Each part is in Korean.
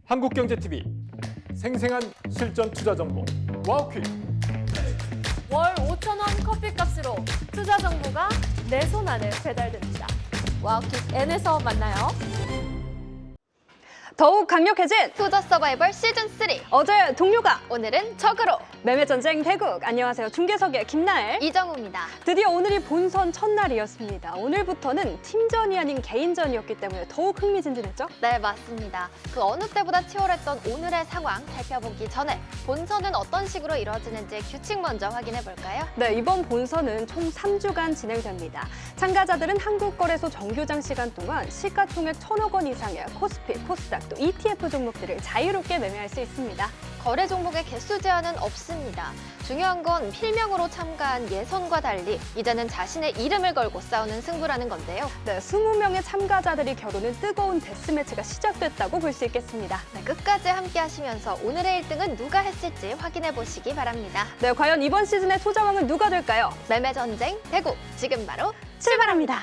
한국경제TV 생생한 실전 투자 정보 와우퀴. 월 5,000원 커피값으로 투자 정보가 내 손 안에 배달됩니다. 와우킥 N에서 만나요. 더욱 강력해진 투자 서바이벌 시즌3 어제 동료가 오늘은 적으로 매매전쟁 대국. 안녕하세요. 중계석의 김나엘 이정우입니다. 드디어 오늘이 본선 첫날이었습니다. 오늘부터는 팀전이 아닌 개인전이었기 때문에 더욱 흥미진진했죠? 네, 맞습니다. 그 어느 때보다 치열했던 오늘의 상황 살펴보기 전에 본선은 어떤 식으로 이루어지는지 규칙 먼저 확인해 볼까요? 네, 이번 본선은 총 3주간 진행됩니다. 참가자들은 한국거래소 정규장 시간 동안 시가총액 1,000억 원 이상의 코스피, 코스닥 또 ETF 종목들을 자유롭게 매매할 수 있습니다. 거래 종목의 개수 제한은 없습니다. 중요한 건 필명으로 참가한 예선과 달리 이제는 자신의 이름을 걸고 싸우는 승부라는 건데요. 네, 20명의 참가자들이 겨루는 뜨거운 데스매치가 시작됐다고 볼 수 있겠습니다. 네, 끝까지 함께 하시면서 오늘의 1등은 누가 했을지 확인해 보시기 바랍니다. 네, 과연 이번 시즌의 투자왕은 누가 될까요? 매매 전쟁 대국 지금 바로 출발합니다.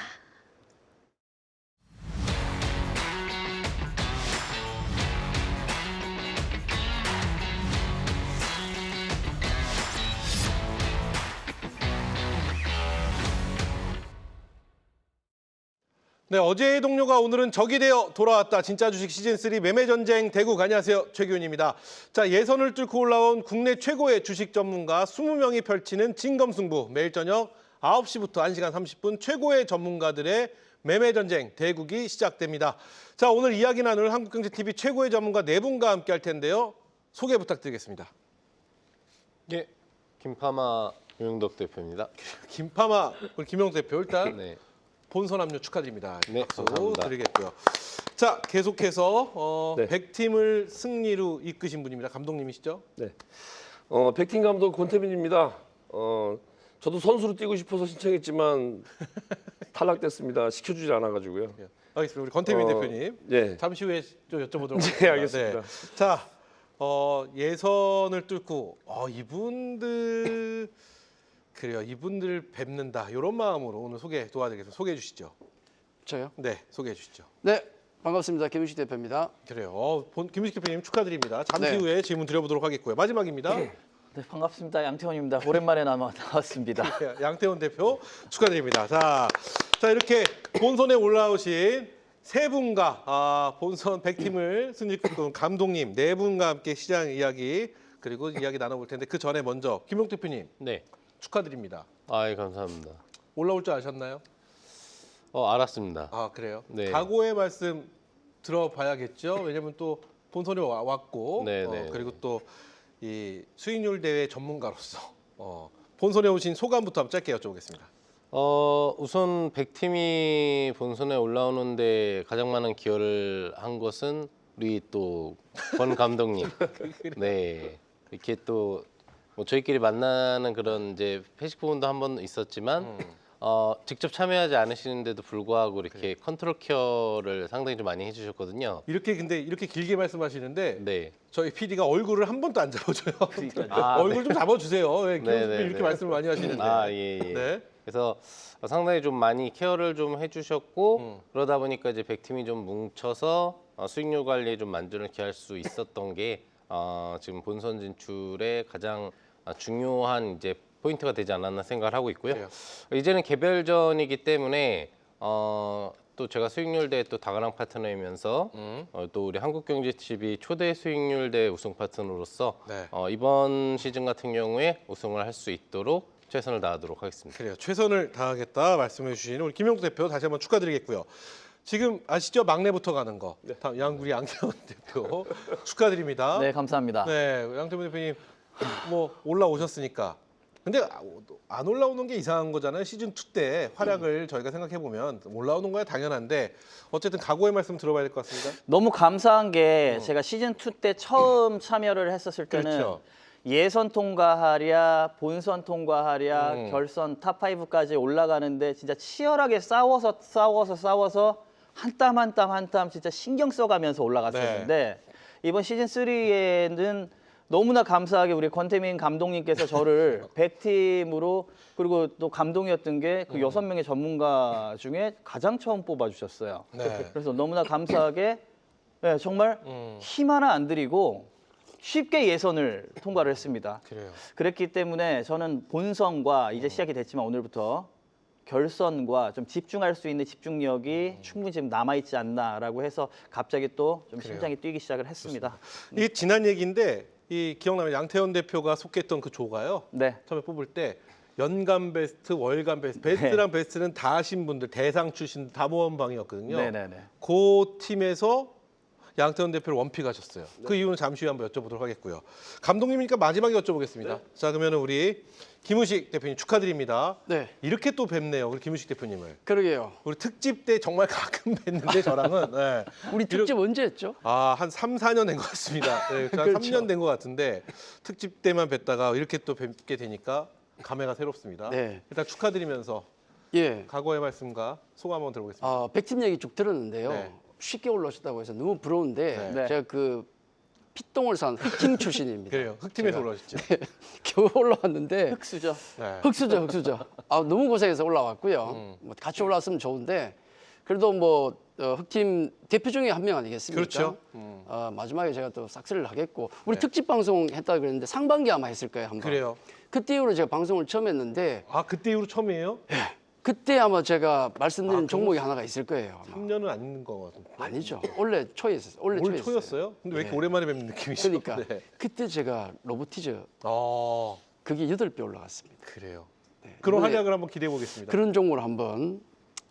네, 어제의 동료가 오늘은 적이 되어 돌아왔다. 진짜 주식 시즌3 매매전쟁 대국. 안녕하세요. 최기훈입니다. 자, 예선을 뚫고 올라온 국내 최고의 주식 전문가 20명이 펼치는 진검승부. 매일 저녁 9시부터 1시간 30분 최고의 전문가들의 매매전쟁 대국이 시작됩니다. 자, 오늘 이야기 나눌 한국경제TV 최고의 전문가 4분과 함께 할 텐데요. 소개 부탁드리겠습니다. 예, 김파마 유영덕 대표입니다. 김파마 우리 김용 대표 일단 네, 본선 합류 축하드립니다. 네, 박수 감사합니다. 드리겠고요. 자, 계속해서 네. 100팀을 승리로 이끄신 분입니다. 감독님이시죠? 네. 백팀 감독 권태민입니다. 저도 선수로 뛰고 싶어서 신청했지만 탈락됐습니다. 시켜주지 않아가지고요. 알겠습니다. 우리 권태민 어, 대표님. 예. 잠시 후에 좀 여쭤보도록 하겠습니다. 네, 알겠습니다. 자, 예선을 뚫고 이분들 그래요. 이분들 뵙는다. 이런 마음으로 오늘 소개 도와드리겠습니다. 소개해 주시죠. 저요? 네, 소개해 주시죠. 네, 반갑습니다. 김윤식 대표입니다. 그래요. 김민식 대표님 축하드립니다. 잠시 네. 후에 질문 드려보도록 하겠고요. 마지막입니다. 네, 반갑습니다. 양태원입니다. 오랜만에 나왔습니다. 양태원 대표 축하드립니다. 자 이렇게 본선에 올라오신 세 분과 본선 100팀을 승리꾼 감독님 4분과 함께 시장 이야기 그리고 이야기 나눠볼 텐데 그 전에 먼저 김용 대표님 네, 축하드립니다. 아이 감사합니다. 올라올 줄 아셨나요? 알았습니다. 아 그래요? 네. 각오의 말씀 들어봐야겠죠. 왜냐면 또 본선에 왔고 네, 네, 그리고 또 이 수익률 대회 전문가로서 본선에 오신 소감부터 한번 짧게 여쭤보겠습니다. 우선 100팀이 본선에 올라오는데 가장 많은 기여를 한 것은 우리 또 권 감독님. 네, 이렇게 또 뭐 저희끼리 만나는 그런 이제 회식 부분도 한 번 있었지만. 직접 참여하지 않으시는데도 불구하고 이렇게 컨트롤 케어를 상당히 좀 많이 해주셨거든요. 근데 이렇게 길게 말씀하시는데 네. 저희 PD가 얼굴을 한 번도 안 잡아줘요. 아, 얼굴 좀 잡아주세요. 왜 네, 김 네, 이렇게 네. 말씀을 많이 하시는데. 예. 네. 그래서 상당히 좀 많이 케어를 좀 해주셨고 그러다 보니까 이제 100팀이 좀 뭉쳐서 수익률 관리에 좀 만전을 기할 수 있었던 게 지금 본선 진출에 가장 중요한 이제 포인트가 되지 않았나 생각을 하고 있고요. 그래요. 이제는 개별전이기 때문에 또 제가 수익률 대회 또 다가랑 파트너이면서 또 우리 한국경제TV 초대 수익률 대회 우승 파트너로서 네. 이번 시즌 같은 경우에 우승을 할 수 있도록 최선을 다하도록 하겠습니다. 그래요. 최선을 다하겠다 말씀해 주신 우리 김용국 대표 다시 한번 축하드리겠고요. 지금 아시죠? 막내부터 가는 거. 다음 우리 양태원 대표 축하드립니다. 네, 감사합니다. 네, 양태원 대표님 뭐 올라오셨으니까. 근데 안 올라오는 게 이상한 거잖아요. 시즌 2 때 활약을 저희가 생각해 보면 올라오는 거야 당연한데 어쨌든 각오의 말씀 들어봐야 될 것 같습니다. 너무 감사한 게 제가 시즌2 때 처음 참여를 했었을 때는 그렇죠. 예선 통과하랴, 본선 통과하랴, 결선 탑5까지 올라가는데 진짜 치열하게 싸워서 한 땀 한 땀 한 땀 진짜 신경 써가면서 올라갔었는데 이번 시즌3에는 너무나 감사하게 우리 권태민 감독님께서 저를 100팀으로 그리고 또 감동이었던 게 그 6명의 전문가 중에 가장 처음 뽑아주셨어요. 네. 그래서 너무나 감사하게 네, 정말 힘 하나 안 들이고 쉽게 예선을 통과를 했습니다. 그래요. 그랬기 때문에 저는 본선과 이제 시작이 됐지만 오늘부터 결선과 좀 집중할 수 있는 집중력이 충분히 지금 남아있지 않나라고 해서 갑자기 또 좀 심장이 뛰기 시작을 했습니다. 이 지난 얘기인데 이 기억나면 양태현 대표가 속했던 그 조가요. 네. 처음에 뽑을 때 연간 베스트, 월간 베스트, 베스트랑 베스트는 다 하신 분들, 대상 출신 다 모험방이었거든요. 네네네. 그 팀에서 양태현 대표를 원픽하셨어요. 그 이유는 잠시 후에 한번 여쭤보도록 하겠고요. 감독님이니까 마지막에 여쭤보겠습니다. 자, 그러면 우리 김우식 대표님 축하드립니다. 네, 이렇게 또 뵙네요, 우리 김우식 대표님을. 그러게요. 우리 특집 때 정말 가끔 뵀는데 저랑은 네. 우리 특집 언제 했죠? 한 3, 4년 된 것 같습니다. 네, 한 그렇죠. 3년 된 것 같은데 특집 때만 뵀다가 이렇게 또 뵙게 되니까 감회가 새롭습니다. 네. 일단 축하드리면서 예. 각오의 말씀과 소감 한번 들어보겠습니다. 백팀 얘기 쭉 들었는데요. 네. 쉽게 올라오셨다고 해서 너무 부러운데 네. 제가 그 핏똥을 산 흑팀 출신입니다. 그래요. 흑팀에서 제가 올라오셨죠. 겨우 올라왔는데 흑수저. 네. 흑수저. 너무 고생해서 올라왔고요. 뭐 같이 올라왔으면 좋은데 그래도 뭐 흑팀 대표 중에 한 명 아니겠습니까? 그렇죠. 마지막에 제가 또 싹쓸이를 하겠고 우리 특집 방송 했다 그랬는데 상반기 아마 했을 거예요 한번. 그래요. 그때 이후로 제가 방송을 처음 했는데 그때 이후로 처음이에요? 그때 아마 제가 말씀드린 종목이 하나가 있을 거예요. 아마. 3년은 아닌 것 같은데. 아니죠. 원래 초에 했어요. 원래 올 초에 초였어요? 근데 왜 이렇게 네. 오랜만에 뵙는 느낌이죠? 그러니까 네. 그때 제가 로보티즈 아, 그게 8배 올라갔습니다. 그래요. 네. 그런 이번에 활약을 한번 기대해 보겠습니다. 그런 종목을 한번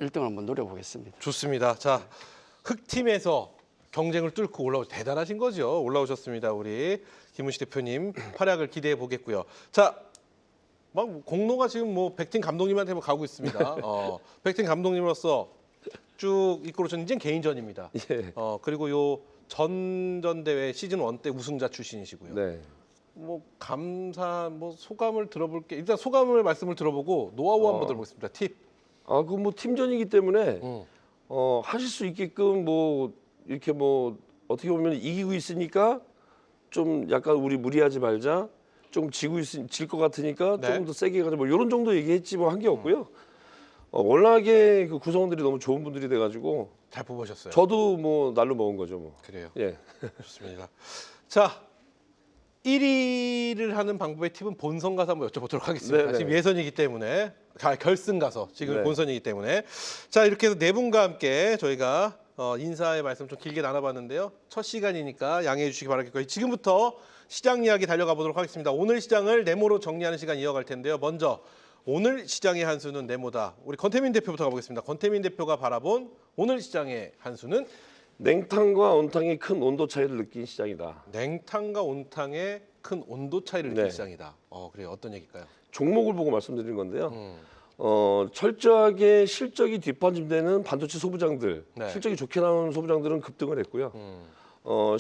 1등을 한번 노려보겠습니다. 좋습니다. 자, 흑팀에서 경쟁을 뚫고 대단하신 거죠. 올라오셨습니다. 우리 김우식 대표님 활약을 기대해 보겠고요. 자, 막 공로가 지금 뭐 백팀 감독님한테 가고 있습니다. 백팀 감독님으로서 쭉 이끌어준 이제 개인전입니다. 예. 그리고 요 전대회 시즌 1 때 우승자 출신이시고요. 네. 뭐 감사 뭐 소감을 들어볼게. 일단 소감을 말씀을 들어보고 노하우 한번 들어보겠습니다. 팁. 그 뭐 팀전이기 때문에 하실 수 있게끔 뭐 이렇게 뭐 어떻게 보면 이기고 있으니까 좀 약간 우리 무리하지 말자. 좀 질 것 같으니까 네. 조금 더 세게 가자. 뭐 이런 정도 얘기했지 뭐 한 게 없고요. 워낙에 그 구성원들이 너무 좋은 분들이 돼가지고 잘 뽑으셨어요. 저도 뭐 날로 먹은 거죠 뭐. 그래요. 예. 좋습니다. 자, 1위를 하는 방법의 팁은 본선 가서 한번 여쭤보도록 하겠습니다. 네네. 지금 예선이기 때문에 결승 가서 지금 네. 본선이기 때문에 자 이렇게 해서 네 분과 함께 저희가 인사의 말씀 좀 길게 나눠봤는데요. 첫 시간이니까 양해해 주시기 바라겠고요. 지금부터 시장 이야기 달려가 보도록 하겠습니다. 오늘 시장을 네모로 정리하는 시간 이어갈 텐데요. 먼저 오늘 시장의 한 수는 네모다. 우리 권태민 대표부터 가보겠습니다. 권태민 대표가 바라본 오늘 시장의 한 수는 냉탕과 온탕의 큰 온도 차이를 느낀 시장이다. 냉탕과 온탕의 큰 온도 차이를 느낀 네. 시장이다. 그래요. 어떤 얘기일까요? 종목을 보고 말씀드린 건데요. 철저하게 실적이 뒷받침되는 반도체 소부장들, 네. 실적이 좋게 나오는 소부장들은 급등을 했고요.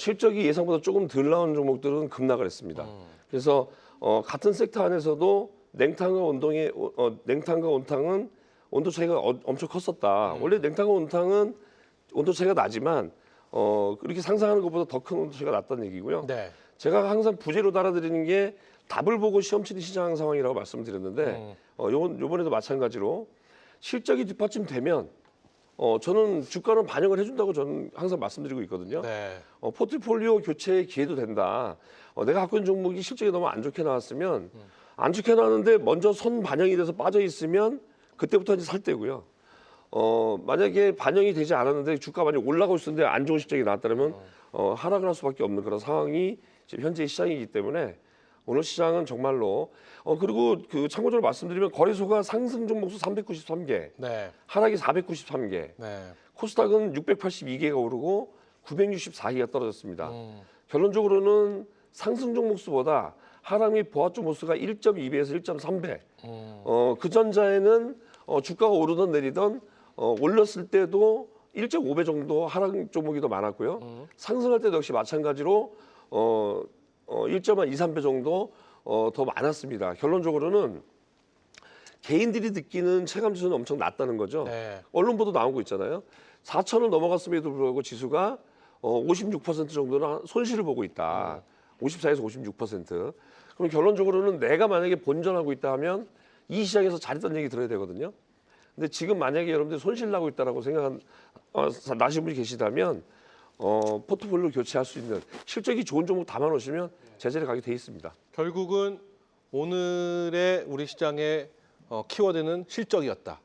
실적이 예상보다 조금 덜 나오는 종목들은 급락을 했습니다. 그래서 같은 sek터 안에서도 냉탕과 온탕은 온도 차이가 엄청 컸었다. 원래 냉탕과 온탕은 온도 차이가 나지만 그렇게 상상하는 것보다 더 큰 온도 차이가 났다는 얘기고요. 네. 제가 항상 부재로 달아드리는 게 답을 보고 시험 치는 시장 상황이라고 말씀드렸는데 요번에도 마찬가지로 실적이 뒷받침되면 저는 주가는 반영을 해준다고 저는 항상 말씀드리고 있거든요. 네. 포트폴리오 교체의 기회도 된다. 내가 갖고 있는 종목이 실적이 너무 안 좋게 나왔으면 안 좋게 나왔는데 먼저 선 반영이 돼서 빠져 있으면 그때부터 이제 살 때고요. 만약에 반영이 되지 않았는데 주가 많이 올라가고 있었는데 안 좋은 실적이 나왔다면 하락을 할 수밖에 없는 그런 상황이 지금 현재 시장이기 때문에 오늘 시장은 정말로 그리고 그 참고적으로 말씀드리면 거래소가 상승 종목수 393개, 네. 하락이 493개, 네. 코스닥은 682개가 오르고 964개가 떨어졌습니다. 결론적으로는 상승 종목수보다 하락 및 보합 종목수가 1.2배에서 1.3배. 그 전자에는 주가가 오르던 내리던 올렸을 때도 1.5배 정도 하락 종목이 더 많았고요. 상승할 때도 역시 마찬가지로 1.2, 3배 정도 더 많았습니다. 결론적으로는 개인들이 느끼는 체감지수는 엄청 낮다는 거죠. 네. 언론 보도 나오고 있잖아요. 4천을 넘어갔음에도 불구하고 지수가 56% 정도는 손실을 보고 있다. 54에서 56%. 그럼 결론적으로는 내가 만약에 본전하고 있다 하면 이 시장에서 잘했던 얘기 들어야 되거든요. 근데 지금 만약에 여러분들이 손실 나고 있다라고 나신 분이 계시다면 포트폴리오 교체할 수 있는 실적이 좋은 종목 담아놓으시면 제자리 가게 돼 있습니다. 결국은 오늘의 우리 시장의 키워드는 실적이었다.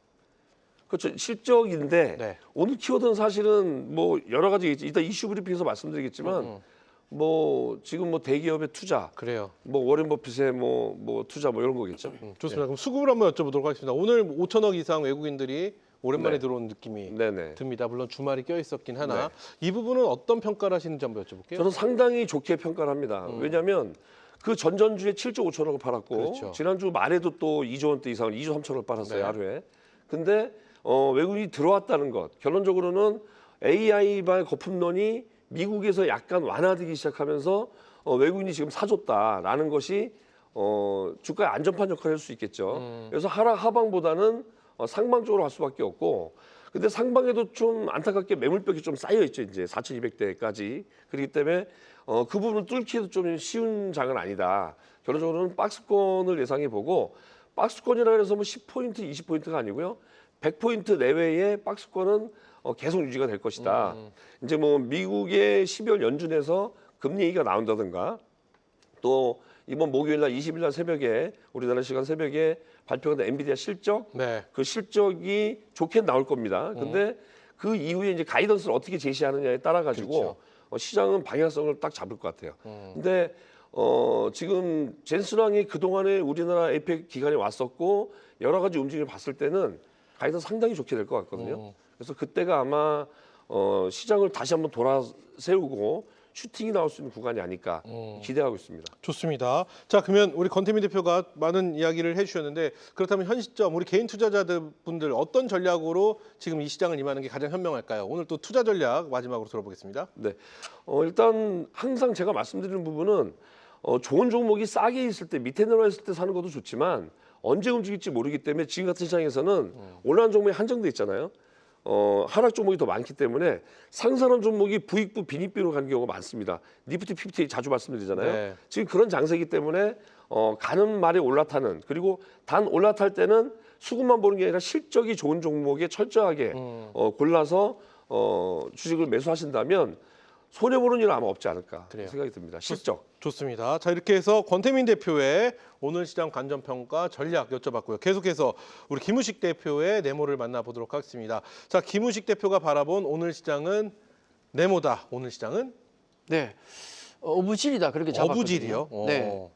그렇죠. 실적인데 네. 오늘 키워드는 사실은 뭐 여러 가지 있지. 이따 이슈 브리핑에서 말씀드리겠지만 뭐 지금 뭐 대기업의 투자, 그래요. 뭐 워렌 버핏의 뭐 투자 뭐 이런 거겠죠. 좋습니다. 그럼 수급을 한번 여쭤보도록 하겠습니다. 오늘 5천억 이상 외국인들이 오랜만에 네. 들어온 느낌이 네네. 듭니다. 물론 주말이 껴 있었긴 하나 네. 이 부분은 어떤 평가를 하시는지 한번 여쭤볼게요. 저는 상당히 좋게 평가를 합니다. 왜냐하면 그 전전주에 7조 5천억을 팔았고 그렇죠. 지난주 말에도 또 2조 원대 이상을 2조 3천억을 팔았어요. 네. 하루에. 근데 외국인이 들어왔다는 것 결론적으로는 AI발 거품론이 미국에서 약간 완화되기 시작하면서 외국인이 지금 사줬다라는 것이 주가의 안전판 역할을 할 수 있겠죠. 그래서 하방보다는 상방 쪽으로 갈 수밖에 없고, 근데 상방에도 좀 안타깝게 매물벽이 좀 쌓여 있죠. 이제 4,200대까지. 그렇기 때문에 그 부분을 뚫기도 좀 쉬운 장은 아니다. 결론적으로는 박스권을 예상해 보고, 박스권이라 해서 뭐 10포인트, 20포인트가 아니고요. 100포인트 내외의 박스권은 계속 유지가 될 것이다. 이제 뭐 미국의 12월 연준에서 금리 얘기가 나온다든가, 또 이번 목요일 날 20일 날 새벽에 우리나라 시간 새벽에 발표가 된 엔비디아 실적, 네. 그 실적이 좋게 나올 겁니다. 근데 그 이후에 이제 가이던스를 어떻게 제시하느냐에 따라 가지고 그렇죠. 시장은 방향성을 딱 잡을 것 같아요. 근데 지금 젠슨왕이 그동안에 우리나라 에이펙 기간에 왔었고 여러 가지 움직임을 봤을 때는 가이던스 상당히 좋게 될 것 같거든요. 그래서 그때가 아마 시장을 다시 한번 돌아세우고 슈팅이 나올 수 있는 구간이 아닐까 기대하고 있습니다. 좋습니다. 자, 그러면 우리 권태민 대표가 많은 이야기를 해주셨는데 그렇다면 현 시점 우리 개인 투자자들 분들 어떤 전략으로 지금 이 시장을 임하는 게 가장 현명할까요? 오늘 또 투자 전략 마지막으로 들어보겠습니다. 네, 일단 항상 제가 말씀드리는 부분은 좋은 종목이 싸게 있을 때 밑에 내려와 있을 때 사는 것도 좋지만 언제 움직일지 모르기 때문에 지금 같은 시장에서는 올라간 종목이 한정돼 있잖아요. 하락 종목이 더 많기 때문에 상승한 종목이 부익부 빈익비로 가는 경우가 많습니다. 니프티, 피프티 자주 말씀드리잖아요. 네. 지금 그런 장세이기 때문에 가는 말에 올라타는, 그리고 단 올라탈 때는 수급만 보는 게 아니라 실적이 좋은 종목에 철저하게 골라서 주식을 매수하신다면 손해보는 일은 아마 없지 않을까 그래요. 생각이 듭니다. 실적. 좋습니다. 자, 이렇게 해서 권태민 대표의 오늘 시장 관전평가 전략 여쭤봤고요. 계속해서 우리 김우식 대표의 네모를 만나보도록 하겠습니다. 자, 김우식 대표가 바라본 오늘 시장은 네모다. 오늘 시장은 네. 어부질이다 그렇게 잡았거든요. 어부질이요? 네.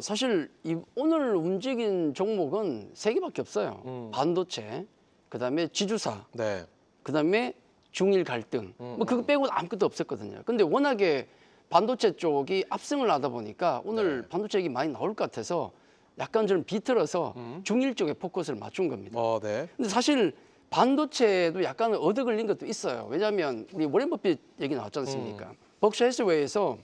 사실 오늘 움직인 종목은 세 개밖에 없어요. 반도체, 그다음에 지주사, 네. 그다음에 중일 갈등. 뭐 그거 빼고는 아무것도 없었거든요. 근데 워낙에 반도체 쪽이 압승을 하다 보니까 오늘 네. 반도체 얘기 많이 나올 것 같아서 약간 좀 비틀어서 중일 쪽에 포커스를 맞춘 겁니다. 네. 근데 사실 반도체도 약간 얻어 걸린 것도 있어요. 왜냐하면 우리 워렌 버핏 얘기 나왔지 않습니까? 버크셔 해스웨이에서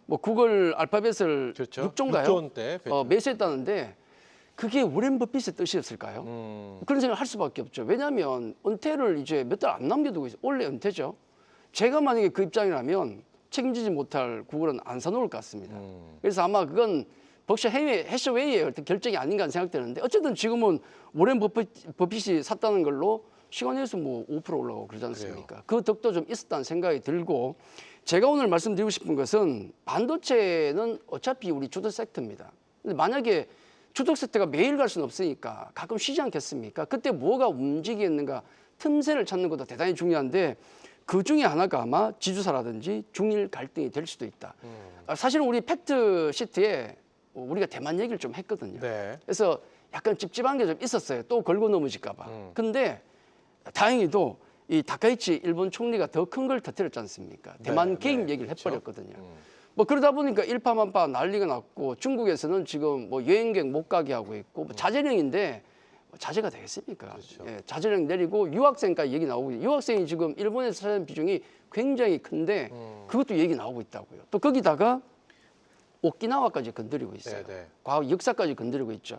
뭐 구글 알파벳을 그렇죠. 6조인가요? 6조 원대 매수했다는데 그게 워렌 버핏의 뜻이었을까요? 그런 생각을 할 수밖에 없죠. 왜냐하면 은퇴를 이제 몇 달 안 남겨두고 있어요. 원래 은퇴죠. 제가 만약에 그 입장이라면 책임지지 못할 구글은 안 사놓을 것 같습니다. 그래서 아마 그건 버크셔 해스웨이의 어떤 결정이 아닌가 생각되는데 어쨌든 지금은 워렌 버핏이 샀다는 걸로 시간에서 뭐 5% 올라가고 그러지 않습니까? 그 덕도 좀 있었다는 생각이 들고 제가 오늘 말씀드리고 싶은 것은 반도체는 어차피 우리 주도 섹터입니다. 근데 만약에 주도 섹터가 매일 갈 수는 없으니까 가끔 쉬지 않겠습니까? 그때 뭐가 움직이겠는가 틈새를 찾는 것도 대단히 중요한데 그 중에 하나가 아마 지주사라든지 중일 갈등이 될 수도 있다. 사실은 우리 팩트 시트에 우리가 대만 얘기를 좀 했거든요. 네. 그래서 약간 찝찝한 게 좀 있었어요. 또 걸고 넘어질까 봐. 근데 다행히도 이 다카이치 일본 총리가 더 큰 걸 터뜨렸지 않습니까? 대만 개입 얘기를 해버렸거든요. 뭐 그러다 보니까 일파만파 난리가 났고 중국에서는 지금 뭐 여행객 못 가게 하고 있고 뭐 자제령인데 자제가 되겠습니까? 그렇죠. 예, 자제령 내리고 유학생까지 얘기 나오고 유학생이 지금 일본에서 사는 비중이 굉장히 큰데 그것도 얘기 나오고 있다고요. 또 거기다가 오키나와까지 건드리고 있어요. 네. 과거 역사까지 건드리고 있죠.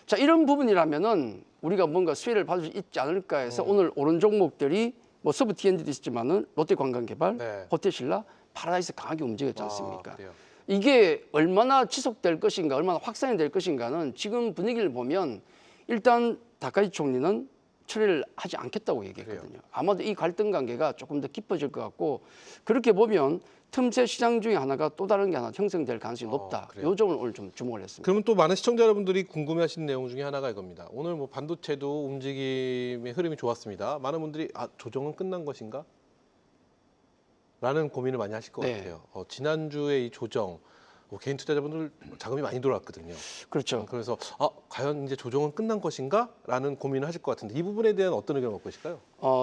자, 이런 부분이라면은 우리가 뭔가 수혜를 받을 수 있지 않을까 해서 오늘 오른 종목들이 뭐 서브 T&D도 있지만은 롯데관광개발, 네. 호텔신라, 파라다이스 강하게 움직였지 않습니까? 그래요. 이게 얼마나 지속될 것인가, 얼마나 확산이 될 것인가는 지금 분위기를 보면 일단 다카이치 총리는 처리를 하지 않겠다고 얘기했거든요. 아마도 이 갈등 관계가 조금 더 깊어질 것 같고 그렇게 보면 틈새 시장 중에 하나가 또 다른 게 하나 형성될 가능성이 높다. 요 점을 오늘 좀 주목을 했습니다. 그러면 또 많은 시청자 여러분들이 궁금해하시는 내용 중에 하나가 이겁니다. 오늘 뭐 반도체도 움직임의 흐름이 좋았습니다. 많은 분들이 조정은 끝난 것인가? 라는 고민을 많이 하실 것 네. 같아요. 지난주에 이 조정, 개인 투자자분들 자금이 많이 들어왔거든요. 그렇죠. 그래서 과연 이제 조정은 끝난 것인가? 라는 고민을 하실 것 같은데 이 부분에 대한 어떤 의견을 갖고 계실까요?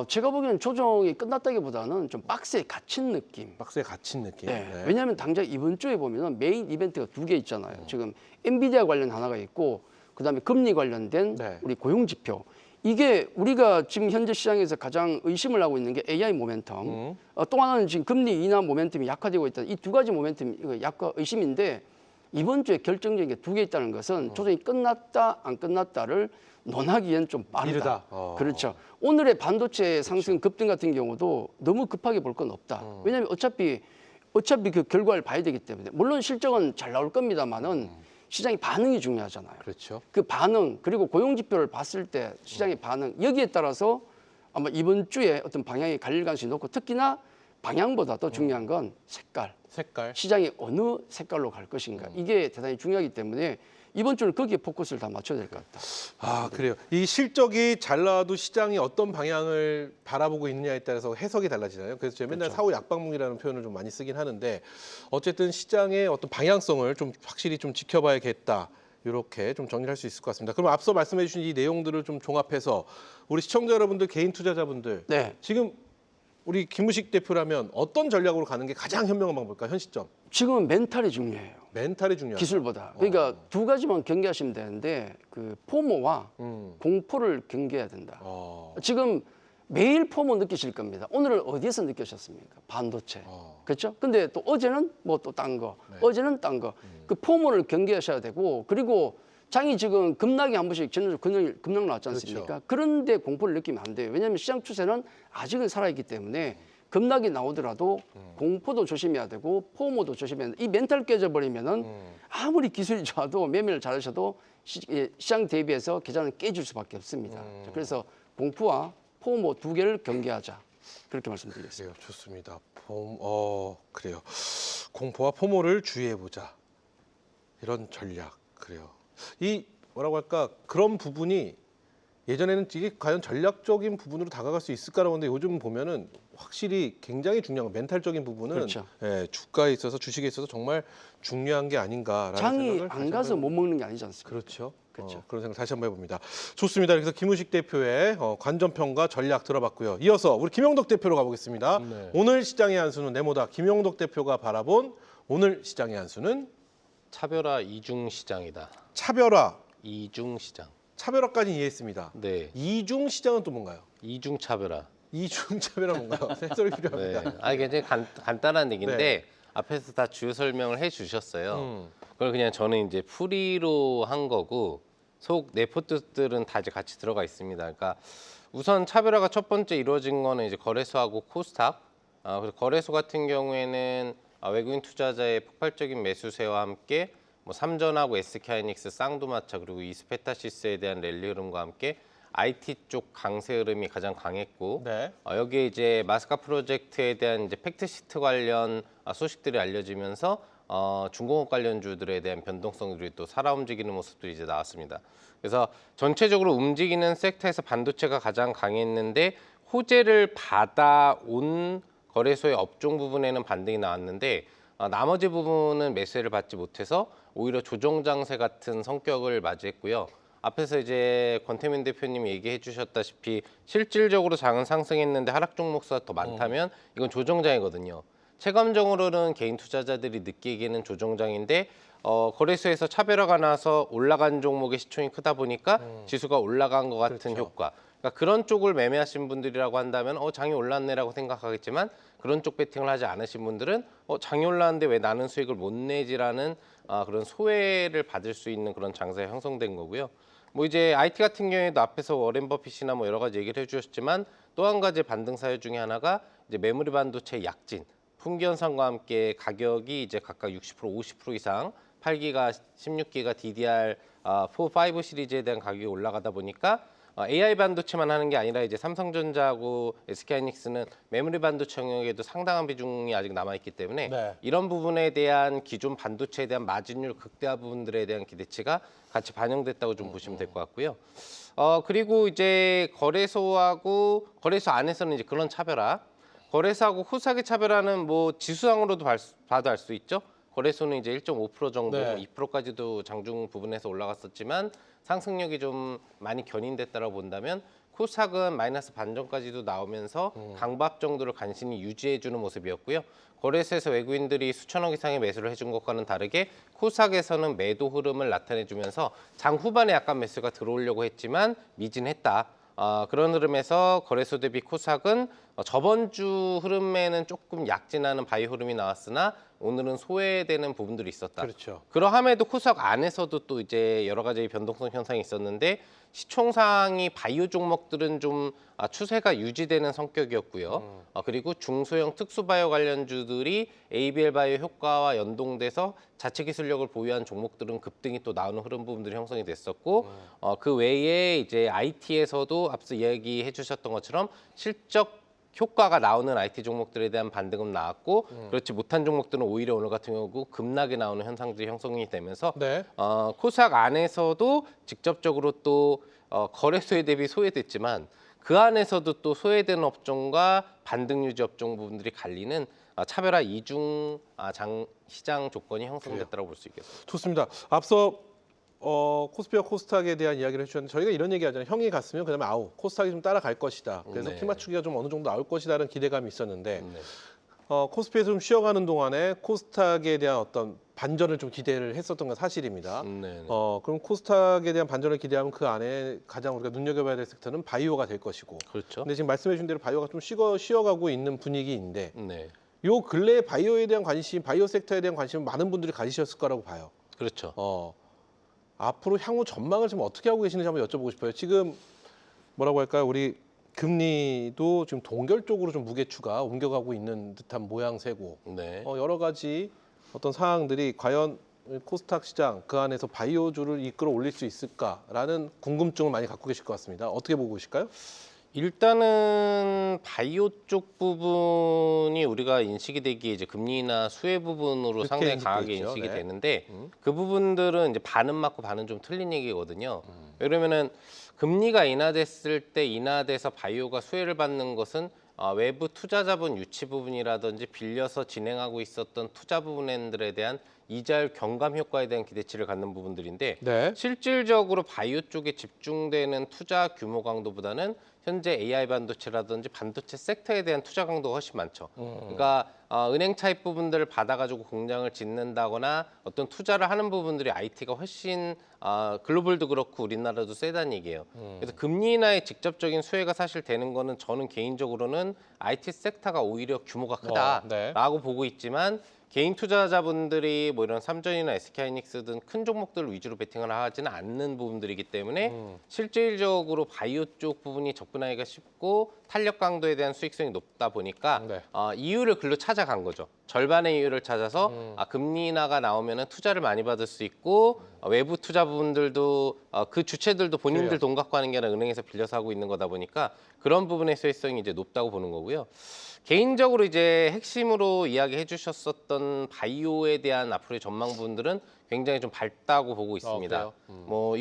제가 보기에는 조정이 끝났다기보다는 좀 박스에 갇힌 느낌. 박스에 갇힌 느낌. 네. 네. 왜냐하면 당장 이번 주에 보면은 메인 이벤트가 2개 있잖아요. 지금 엔비디아 관련 하나가 있고 그다음에 금리 관련된 네. 우리 고용 지표. 이게 우리가 지금 현재 시장에서 가장 의심을 하고 있는 게 AI 모멘텀. 또 하나는 지금 금리 인하 모멘텀이 약화되고 있다. 이 두 가지 모멘텀이 이거 약간 의심인데 이번 주에 결정적인 게 2개 있다는 것은 조정이 끝났다 안 끝났다를 논하기엔 좀 빠르다. 이르다. 그렇죠. 오늘의 반도체 상승 급등 같은 경우도 너무 급하게 볼 건 없다. 왜냐하면 어차피 그 결과를 봐야 되기 때문에 물론 실적은 잘 나올 겁니다만은 시장의 반응이 중요하잖아요. 그렇죠. 그 반응 그리고 고용 지표를 봤을 때 시장의 반응 여기에 따라서 아마 이번 주에 어떤 방향이 갈릴 가능성이 높고 특히나 방향보다 더 중요한 건 색깔. 시장이 어느 색깔로 갈 것인가 이게 대단히 중요하기 때문에 이번 주는 거기에 포커스를 다 맞춰야 될 것 같다. 그래요. 이 실적이 잘 나와도 시장이 어떤 방향을 바라보고 있느냐에 따라서 해석이 달라지잖아요. 그래서 제가 맨날 사후 약방문이라는 표현을 좀 많이 쓰긴 하는데 어쨌든 시장의 어떤 방향성을 좀 확실히 좀 지켜봐야겠다. 이렇게 좀 정리를 할 수 있을 것 같습니다. 그럼 앞서 말씀해 주신 이 내용들을 좀 종합해서 우리 시청자 여러분들, 개인 투자자분들 지금 우리 김우식 대표라면 어떤 전략으로 가는 게 가장 현명한 방법일까요? 현 시점. 지금은 멘탈이 중요해요. 멘탈이 중요하다. 기술보다. 그러니까 2가지만 경계하시면 되는데 그 포모와 공포를 경계해야 된다. 지금 매일 포모 느끼실 겁니다. 오늘은 어디에서 느끼셨습니까? 반도체. 그렇죠? 근데 또 어제는 뭐 또 딴 거. 어제는 딴 거. 그 포모를 경계하셔야 되고 그리고 장이 지금 급락이 한 번씩 전체적으로 급락 나왔지 않습니까? 그런데 공포를 느끼면 안 돼요. 왜냐하면 시장 추세는 아직은 살아있기 때문에 급락이 나오더라도 공포도 조심해야 되고 포모도 조심해야 돼요. 이 멘탈 깨져버리면은 아무리 기술이 좋아도 매매를 잘하셔도 시장 대비해서 계좌는 깨질 수밖에 없습니다. 그래서 공포와 포모 2개를 경계하자. 그렇게 말씀드리겠습니다. 그래요. 좋습니다. 그래요. 공포와 포모를 주의해보자. 이런 전략. 그래요. 이 뭐라고 할까 그런 부분이 예전에는 이게 과연 전략적인 부분으로 다가갈 수 있을까라고 하는데 요즘 보면은 확실히 굉장히 중요한 멘탈적인 부분은 그렇죠. 주가에 있어서 주식에 있어서 정말 중요한 게 아닌가라는 장이 생각을 안 가서 못 먹는 게 아니지 않습니까? 그렇죠. 그렇죠. 그런 생각 다시 한번 해봅니다. 좋습니다. 그래서 김우식 대표의 관전평가 전략 들어봤고요. 이어서 우리 김영덕 대표로 가보겠습니다. 오늘 시장의 한 수는 네모다. 김영덕 대표가 바라본 오늘 시장의 한 수는 차별화 이중 시장이다. 차별화. 이중 시장. 차별화까지 이해했습니다. 네. 이중 시장은 또 뭔가요? 이중 차별화. 이중 차별화 뭔가요? 해설이 필요합니다. 네. 굉장히 간단한 얘기인데 앞에서 다 주요 설명을 해주셨어요. 그걸 그냥 저는 이제 풀이로 한 거고 속 내포 뜻들은 다 이제 같이 들어가 있습니다. 그러니까 우선 차별화가 첫 번째 이루어진 거는 이제 거래소하고 코스닥. 그래서 거래소 같은 경우에는 외국인 투자자의 폭발적인 매수세와 함께 뭐 삼전하고 SK하이닉스, 쌍두마차 그리고 이스페타시스에 대한 랠리 흐름과 함께 IT 쪽 강세 흐름이 가장 강했고 여기에 이제 마스카 프로젝트에 대한 이제 팩트시트 관련 소식들이 알려지면서 중공업 관련주들에 대한 변동성들이 또 살아 움직이는 모습들이 이제 나왔습니다. 그래서 전체적으로 움직이는 섹터에서 반도체가 가장 강했는데 호재를 받아온 거래소의 업종 부분에는 반등이 나왔는데 나머지 부분은 매수를 받지 못해서 오히려 조정 장세 같은 성격을 맞이했고요. 앞에서 이제 권태민 대표님이 얘기해 주셨다시피 실질적으로 장은 상승했는데 하락 종목 수가 더 많다면 이건 조정장이거든요. 체감적으로는 개인 투자자들이 느끼기에는 조정장인데 거래소에서 차별화가 나서 올라간 종목의 시총이 크다 보니까 지수가 올라간 것 같은 효과. 그러니까 그런 쪽을 매매하신 분들이라고 한다면 장이 올랐네라고 생각하겠지만 그런 쪽 배팅을 하지 않으신 분들은 장이 올랐는데 왜 나는 수익을 못 내지라는 그런 소외를 받을 수 있는 그런 장세가 형성된 거고요. 뭐 이제 IT 같은 경우에도 앞에서 워렌 버핏이나 뭐 여러 가지 얘기를 해주셨지만 또 한 가지 반등 사유 중에 하나가 이제 메모리 반도체 약진, 품귀 현상과 함께 가격이 이제 각각 60%, 50% 이상 8기가, 16기가 DDR4, 5 시리즈에 대한 가격이 올라가다 보니까 AI 반도체만 하는 게 아니라 이제 삼성전자하고 SK하이닉스는 메모리 반도체 영역에도 상당한 비중이 아직 남아 있기 때문에 네. 이런 부분에 대한 기존 반도체에 대한 마진율 극대화 부분들에 대한 기대치가 같이 반영됐다고 좀 보시면 될 것 같고요. 그리고 이제 거래소 안에서는 이제 그런 차별화, 거래소하고 코스닥의 차별화는 뭐 지수상으로도 봐도 알 수 있죠. 거래소는 이제 1.5% 정도, 네. 2%까지도 장중 부분에서 올라갔었지만 상승력이 좀 많이 견인됐다고 본다면 코스닥은 마이너스 반전까지도 나오면서 강밥 정도를 간신히 유지해주는 모습이었고요. 거래소에서 외국인들이 수천억 이상의 매수를 해준 것과는 다르게 코스닥에서는 매도 흐름을 나타내주면서 장 후반에 약간 매수가 들어오려고 했지만 미진했다. 그런 흐름에서 거래소 대비 코스닥은 저번 주 흐름에는 조금 약진하는 바이오 흐름이 나왔으나 오늘은 소외되는 부분들이 있었다. 그렇죠. 그러함에도 코스닥 안에서도 또 이제 여러 가지 변동성 현상이 있었는데 시총상이 바이오 종목들은 좀 추세가 유지되는 성격이었고요. 그리고 중소형 특수바이오 관련주들이 ABL 바이오 효과와 연동돼서 자체 기술력을 보유한 종목들은 급등이 또 나오는 흐름 부분들이 형성이 됐었고 그 외에 이제 IT에서도 앞서 이야기해 주셨던 것처럼 실적 효과가 나오는 IT 종목들에 대한 반등은 나왔고 그렇지 못한 종목들은 오히려 오늘 같은 경우 급락이 나오는 현상들이 형성이 되면서 네. 코스닥 안에서도 직접적으로 또 거래소에 대비 소외됐지만 그 안에서도 또 소외되는 업종과 반등 유지 업종 부분들이 갈리는 차별화 이중 시장 조건이 형성됐다고 볼 수 있겠습니다. 좋습니다. 앞서 코스피와 코스닥에 대한 이야기를 해주셨는데 저희가 이런 얘기 하잖아요. 형이 갔으면 그다음에 아웃, 코스닥이 좀 따라갈 것이다. 그래서 네. 피 맞추기가 좀 어느 정도 나올 것이다라는 기대감이 있었는데 네. 코스피에서 좀 쉬어가는 동안에 코스닥에 대한 어떤 반전을 좀 기대를 했었던 건 사실입니다. 네. 그럼 코스닥에 대한 반전을 기대하면 그 안에 가장 우리가 눈여겨봐야 될 섹터는 바이오가 될 것이고. 그렇죠. 근데 지금 말씀해 주신 대로 바이오가 좀 쉬어가고 있는 분위기인데 네. 요 근래에 바이오에 대한 관심, 바이오 섹터에 대한 관심은 많은 분들이 가지셨을 거라고 봐요. 그렇죠. 앞으로 향후 전망을 좀 어떻게 하고 계시는지 한번 여쭤보고 싶어요. 지금 뭐라고 할까요? 우리 금리도 지금 동결 쪽으로 좀 무게추가 옮겨가고 있는 듯한 모양새고 네. 여러 가지 어떤 상황들이 과연 코스닥 시장 그 안에서 바이오주를 이끌어 올릴 수 있을까라는 궁금증을 많이 갖고 계실 것 같습니다. 어떻게 보고 계실까요? 일단은 바이오 쪽 부분이 우리가 인식이 되기에 이제 금리나 수혜 부분으로 그렇게 상당히 인식돼 강하게 있죠. 인식이 네. 되는데 그 부분들은 이제 반은 맞고 반은 좀 틀린 얘기거든요. 왜냐면은 금리가 인하됐을 때 인하돼서 바이오가 수혜를 받는 것은 외부 투자자본 유치 부분이라든지 빌려서 진행하고 있었던 투자 부분들에 대한 이자율 경감 효과에 대한 기대치를 갖는 부분들인데 네. 실질적으로 바이오 쪽에 집중되는 투자 규모 강도보다는 현재 AI 반도체라든지 반도체 섹터에 대한 투자 강도가 훨씬 많죠. 그러니까 은행 차입 부분들을 받아가지고 공장을 짓는다거나 어떤 투자를 하는 부분들이 IT가 훨씬 글로벌도 그렇고 우리나라도 세다는 얘기예요. 그래서 금리 인하의 직접적인 수혜가 사실 되는 거는 저는 개인적으로는 IT 섹터가 오히려 규모가 크다라고 보고 있지만 개인 투자자분들이 뭐 이런 삼전이나 SK하이닉스든 큰 종목들 위주로 베팅을 하지는 않는 부분들이기 때문에 실질적으로 바이오 쪽 부분이 접근하기가 쉽고 탄력 강도에 대한 수익성이 높다 보니까 네. 이유를 글로 찾아간 거죠. 절반의 이유를 찾아서 금리 인하가 나오면 투자를 많이 받을 수 있고 외부 투자 부분들도 그 주체들도 본인들 그래요. 돈 갖고 하는 게 아니라 은행에서 빌려서 하고 있는 거다 보니까 그런 부분의 수혜성이 이제 높다고 보는 거고요. 개인적으로 이제 핵심으로 이야기해 주셨었던 바이오에 대한 앞으로의 전망 부분들은 굉장히 좀 밝다고 보고 있습니다. 뭐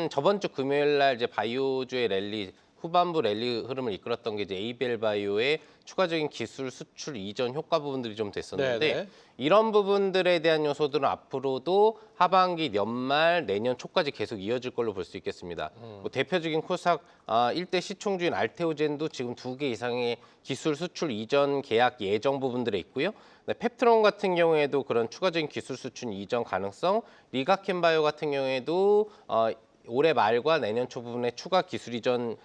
저번 주 금요일 날 이제 바이오주의 랠리 후반부 랠리 흐름을 이끌었던 게 이제 ABL 바이오의 추가적인 기술 수출 이전 효과 부분들이 좀 됐었는데 네네. 이런 부분들에 대한 요소들은 앞으로도 하반기 연말 내년 초까지 계속 이어질 걸로 볼 수 있겠습니다. 뭐 대표적인 코스닥 1대 시총주인 알테오젠도 지금 2개 이상의 기술 수출 이전 계약 예정 부분들에 있고요. 네, 펩트론 같은 경우에도 그런 추가적인 기술 수출 이전 가능성, 리가켄바이오 같은 경우에도 올해 말과 내년 초 부분에 추가 기술 이전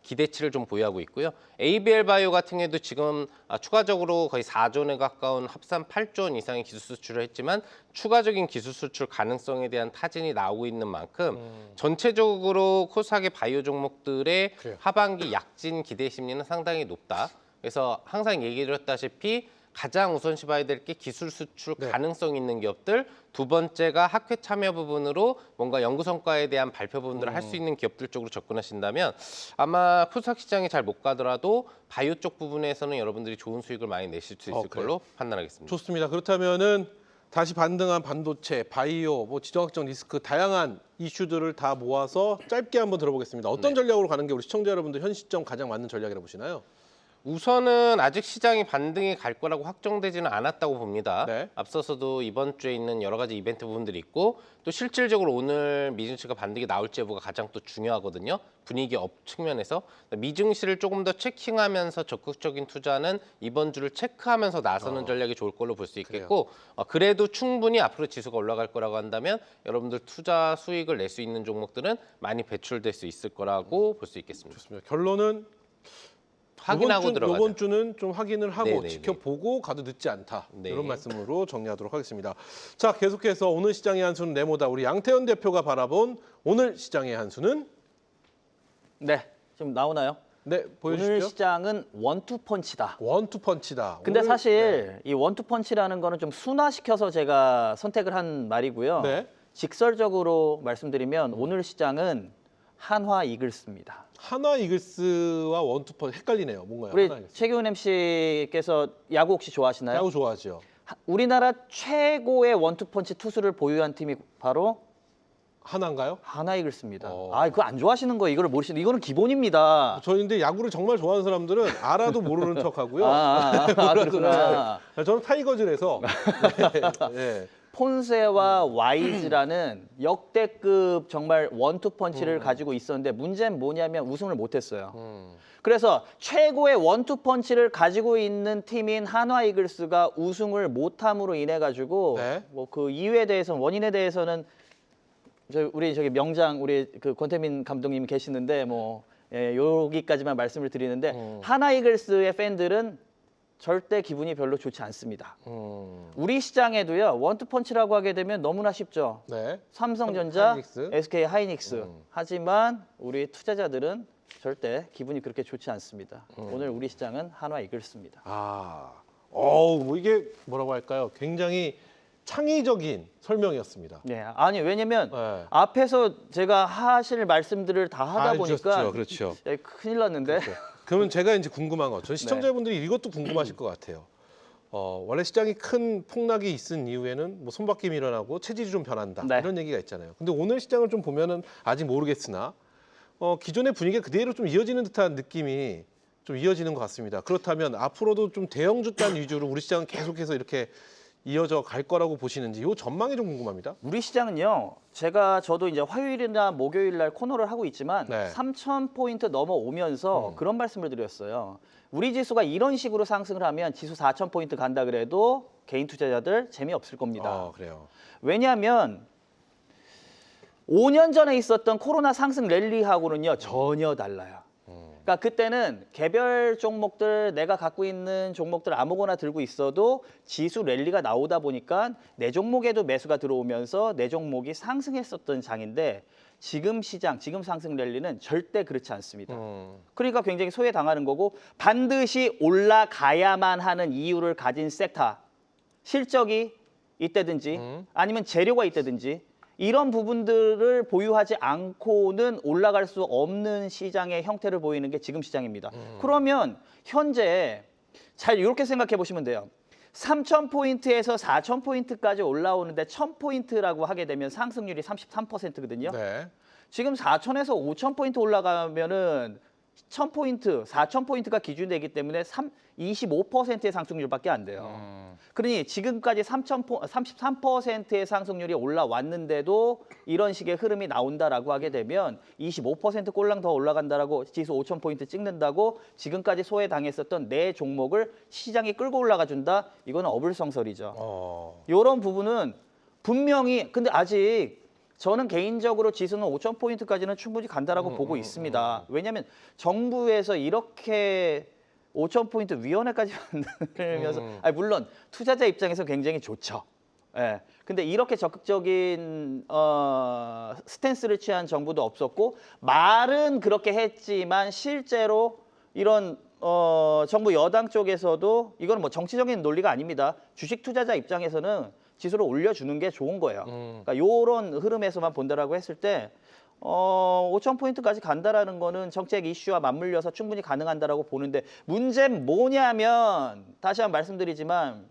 기대치를 좀 보유하고 있고요. ABL 바이오 같은 경우에도 지금 추가적으로 거의 4조 원에 가까운 합산 8조 원 이상의 기술 수출을 했지만 추가적인 기술 수출 가능성에 대한 타진이 나오고 있는 만큼 전체적으로 코스닥의 바이오 종목들의 그래요. 하반기 약진 기대 심리는 상당히 높다. 그래서 항상 얘기드렸다시피 가장 우선시 봐야 될 게 기술 수출 네. 가능성 있는 기업들, 두 번째가 학회 참여 부분으로 뭔가 연구 성과에 대한 발표 부분들을 할 수 있는 기업들 쪽으로 접근하신다면 아마 푸드삭 시장이 잘 못 가더라도 바이오 쪽 부분에서는 여러분들이 좋은 수익을 많이 내실 수 있을 그래요? 걸로 판단하겠습니다. 좋습니다. 그렇다면은 다시 반등한 반도체, 바이오, 뭐 지정학적 리스크 다양한 이슈들을 다 모아서 짧게 한번 들어보겠습니다. 어떤 네. 전략으로 가는 게 우리 시청자 여러분들 현 시점 가장 맞는 전략이라고 보시나요? 우선은 아직 시장이 반등이 갈 거라고 확정되지는 않았다고 봅니다. 네. 앞서서도 이번 주에 있는 여러 가지 이벤트 부분들이 있고 또 실질적으로 오늘 미증시가 반등이 나올지 여부가 가장 또 중요하거든요. 분위기 업 측면에서 미증시를 조금 더 체킹하면서 적극적인 투자는 이번 주를 체크하면서 나서는 전략이 좋을 걸로 볼 수 있겠고 그래도 충분히 앞으로 지수가 올라갈 거라고 한다면 여러분들 투자 수익을 낼 수 있는 종목들은 많이 배출될 수 있을 거라고 볼 수 있겠습니다. 좋습니다. 결론은 확인하고 들어가자. 이번 주는 좀 확인을 하고 네네네. 지켜보고 가도 늦지 않다. 네. 이런 말씀으로 정리하도록 하겠습니다. 자, 계속해서 오늘 시장의 한 수는 네모다. 우리 양태현 대표가 바라본 오늘 시장의 한 수는 네, 지금 나오나요? 네, 오늘 보여주시죠. 시장은 원투펀치다. 원투펀치다. 근데 오늘, 사실 이 원투펀치라는 거는 좀 순화시켜서 제가 선택을 한 말이고요. 네. 직설적으로 말씀드리면 오늘 시장은 한화 이글스입니다. 하나 이글스와 원투펀치 헷갈리네요. 뭔가요? 우리 하나 이글스. 최기훈 MC께서 야구 혹시 좋아하시나요? 야구 좋아하죠. 우리나라 최고의 원투펀치 투수를 보유한 팀이 바로 하나인가요? 한화 이글스입니다. 어. 아, 그거 안 좋아하시는 거 이거를 모르시는 이거는 기본입니다. 저희 근데 야구를 정말 좋아하는 사람들은 알아도 모르는 척하고요. 그렇구나. 저는 타이거즈라서 네, 네. 폰세와 와이즈라는 역대급 정말 원투펀치를 가지고 있었는데 문제는 뭐냐면 우승을 못했어요. 그래서 최고의 원투펀치를 가지고 있는 팀인 한화 이글스가 우승을 못함으로 인해 가지고 네. 뭐 그 이유에 대해서는 원인에 대해서는 우리 저기 명장 우리 그 권태민 감독님이 계시는데 뭐 여기까지만 말씀을 드리는데 한화 이글스의 팬들은 절대 기분이 별로 좋지 않습니다. 우리 시장에도요 원투펀치라고 하게 되면 너무나 쉽죠. 네. 삼성전자, 하이닉스. SK 하이닉스. 하지만 우리 투자자들은 절대 기분이 그렇게 좋지 않습니다. 오늘 우리 시장은 한화 이글스입니다. 뭐 이게 뭐라고 할까요? 굉장히 창의적인 설명이었습니다. 네, 아니 왜냐면 네. 앞에서 제가 하실 말씀들을 다 하다 보니까 그렇죠. 네, 큰일 났는데. 그러면 제가 이제 궁금한 거, 전 시청자분들이 이것도 궁금하실 것 같아요. 원래 시장이 큰 폭락이 있은 이후에는 뭐 손바뀜이 일어나고 체질이 좀 변한다 네. 이런 얘기가 있잖아요. 근데 오늘 시장을 좀 보면은 아직 모르겠으나 기존의 분위기가 그대로 좀 이어지는 듯한 느낌이 좀 이어지는 것 같습니다. 그렇다면 앞으로도 좀 대형 주단 위주로 우리 시장은 계속해서 이렇게 이어져 갈 거라고 보시는지 이 전망이 좀 궁금합니다. 우리 시장은요. 저도 이제 화요일이나 목요일 날 코너를 하고 있지만 네. 3,000포인트 넘어오면서 그런 말씀을 드렸어요. 우리 지수가 이런 식으로 상승을 하면 지수 4,000포인트 간다 그래도 개인 투자자들 재미없을 겁니다. 그래요. 왜냐하면 5년 전에 있었던 코로나 상승 랠리하고는요. 전혀 달라요. 그러니까 그때는 개별 종목들 내가 갖고 있는 종목들 아무거나 들고 있어도 지수 랠리가 나오다 보니까 내 종목에도 매수가 들어오면서 내 종목이 상승했었던 장인데 지금 시장, 지금 상승 랠리는 절대 그렇지 않습니다. 그러니까 굉장히 소외당하는 거고 반드시 올라가야만 하는 이유를 가진 섹터, 실적이 있다든지 아니면 재료가 있다든지 이런 부분들을 보유하지 않고는 올라갈 수 없는 시장의 형태를 보이는 게 지금 시장입니다. 그러면 현재 잘 이렇게 생각해 보시면 돼요. 3,000포인트에서 4,000포인트까지 올라오는데 1,000포인트라고 하게 되면 상승률이 33%거든요. 네. 지금 4,000에서 5,000포인트 올라가면은 1,000포인트, 4,000포인트가 기준되기 때문에 25%의 상승률밖에 안 돼요. 그러니 지금까지 33%의 상승률이 올라왔는데도 이런 식의 흐름이 나온다라고 하게 되면 25% 꼴랑 더 올라간다라고 지수 5,000포인트 찍는다고 지금까지 소외당했었던 내 종목을 시장이 끌고 올라가 준다? 이거는 어불성설이죠. 이런 부분은 분명히 근데 아직 저는 개인적으로 지수는 5,000포인트까지는 충분히 간다라고 보고 있습니다. 왜냐하면 정부에서 이렇게 5,000포인트 위원회까지 만들면서 물론 투자자 입장에서 굉장히 좋죠. 예. 근데 이렇게 적극적인 스탠스를 취한 정부도 없었고 말은 그렇게 했지만 실제로 이런 정부 여당 쪽에서도 이건 뭐 정치적인 논리가 아닙니다. 주식 투자자 입장에서는 지수를 올려주는 게 좋은 거예요. 그러니까 이런 흐름에서만 본다라고 했을 때 5,000포인트까지 간다라는 거는 정책 이슈와 맞물려서 충분히 가능한다라고 보는데 문제는 뭐냐면 다시 한번 말씀드리지만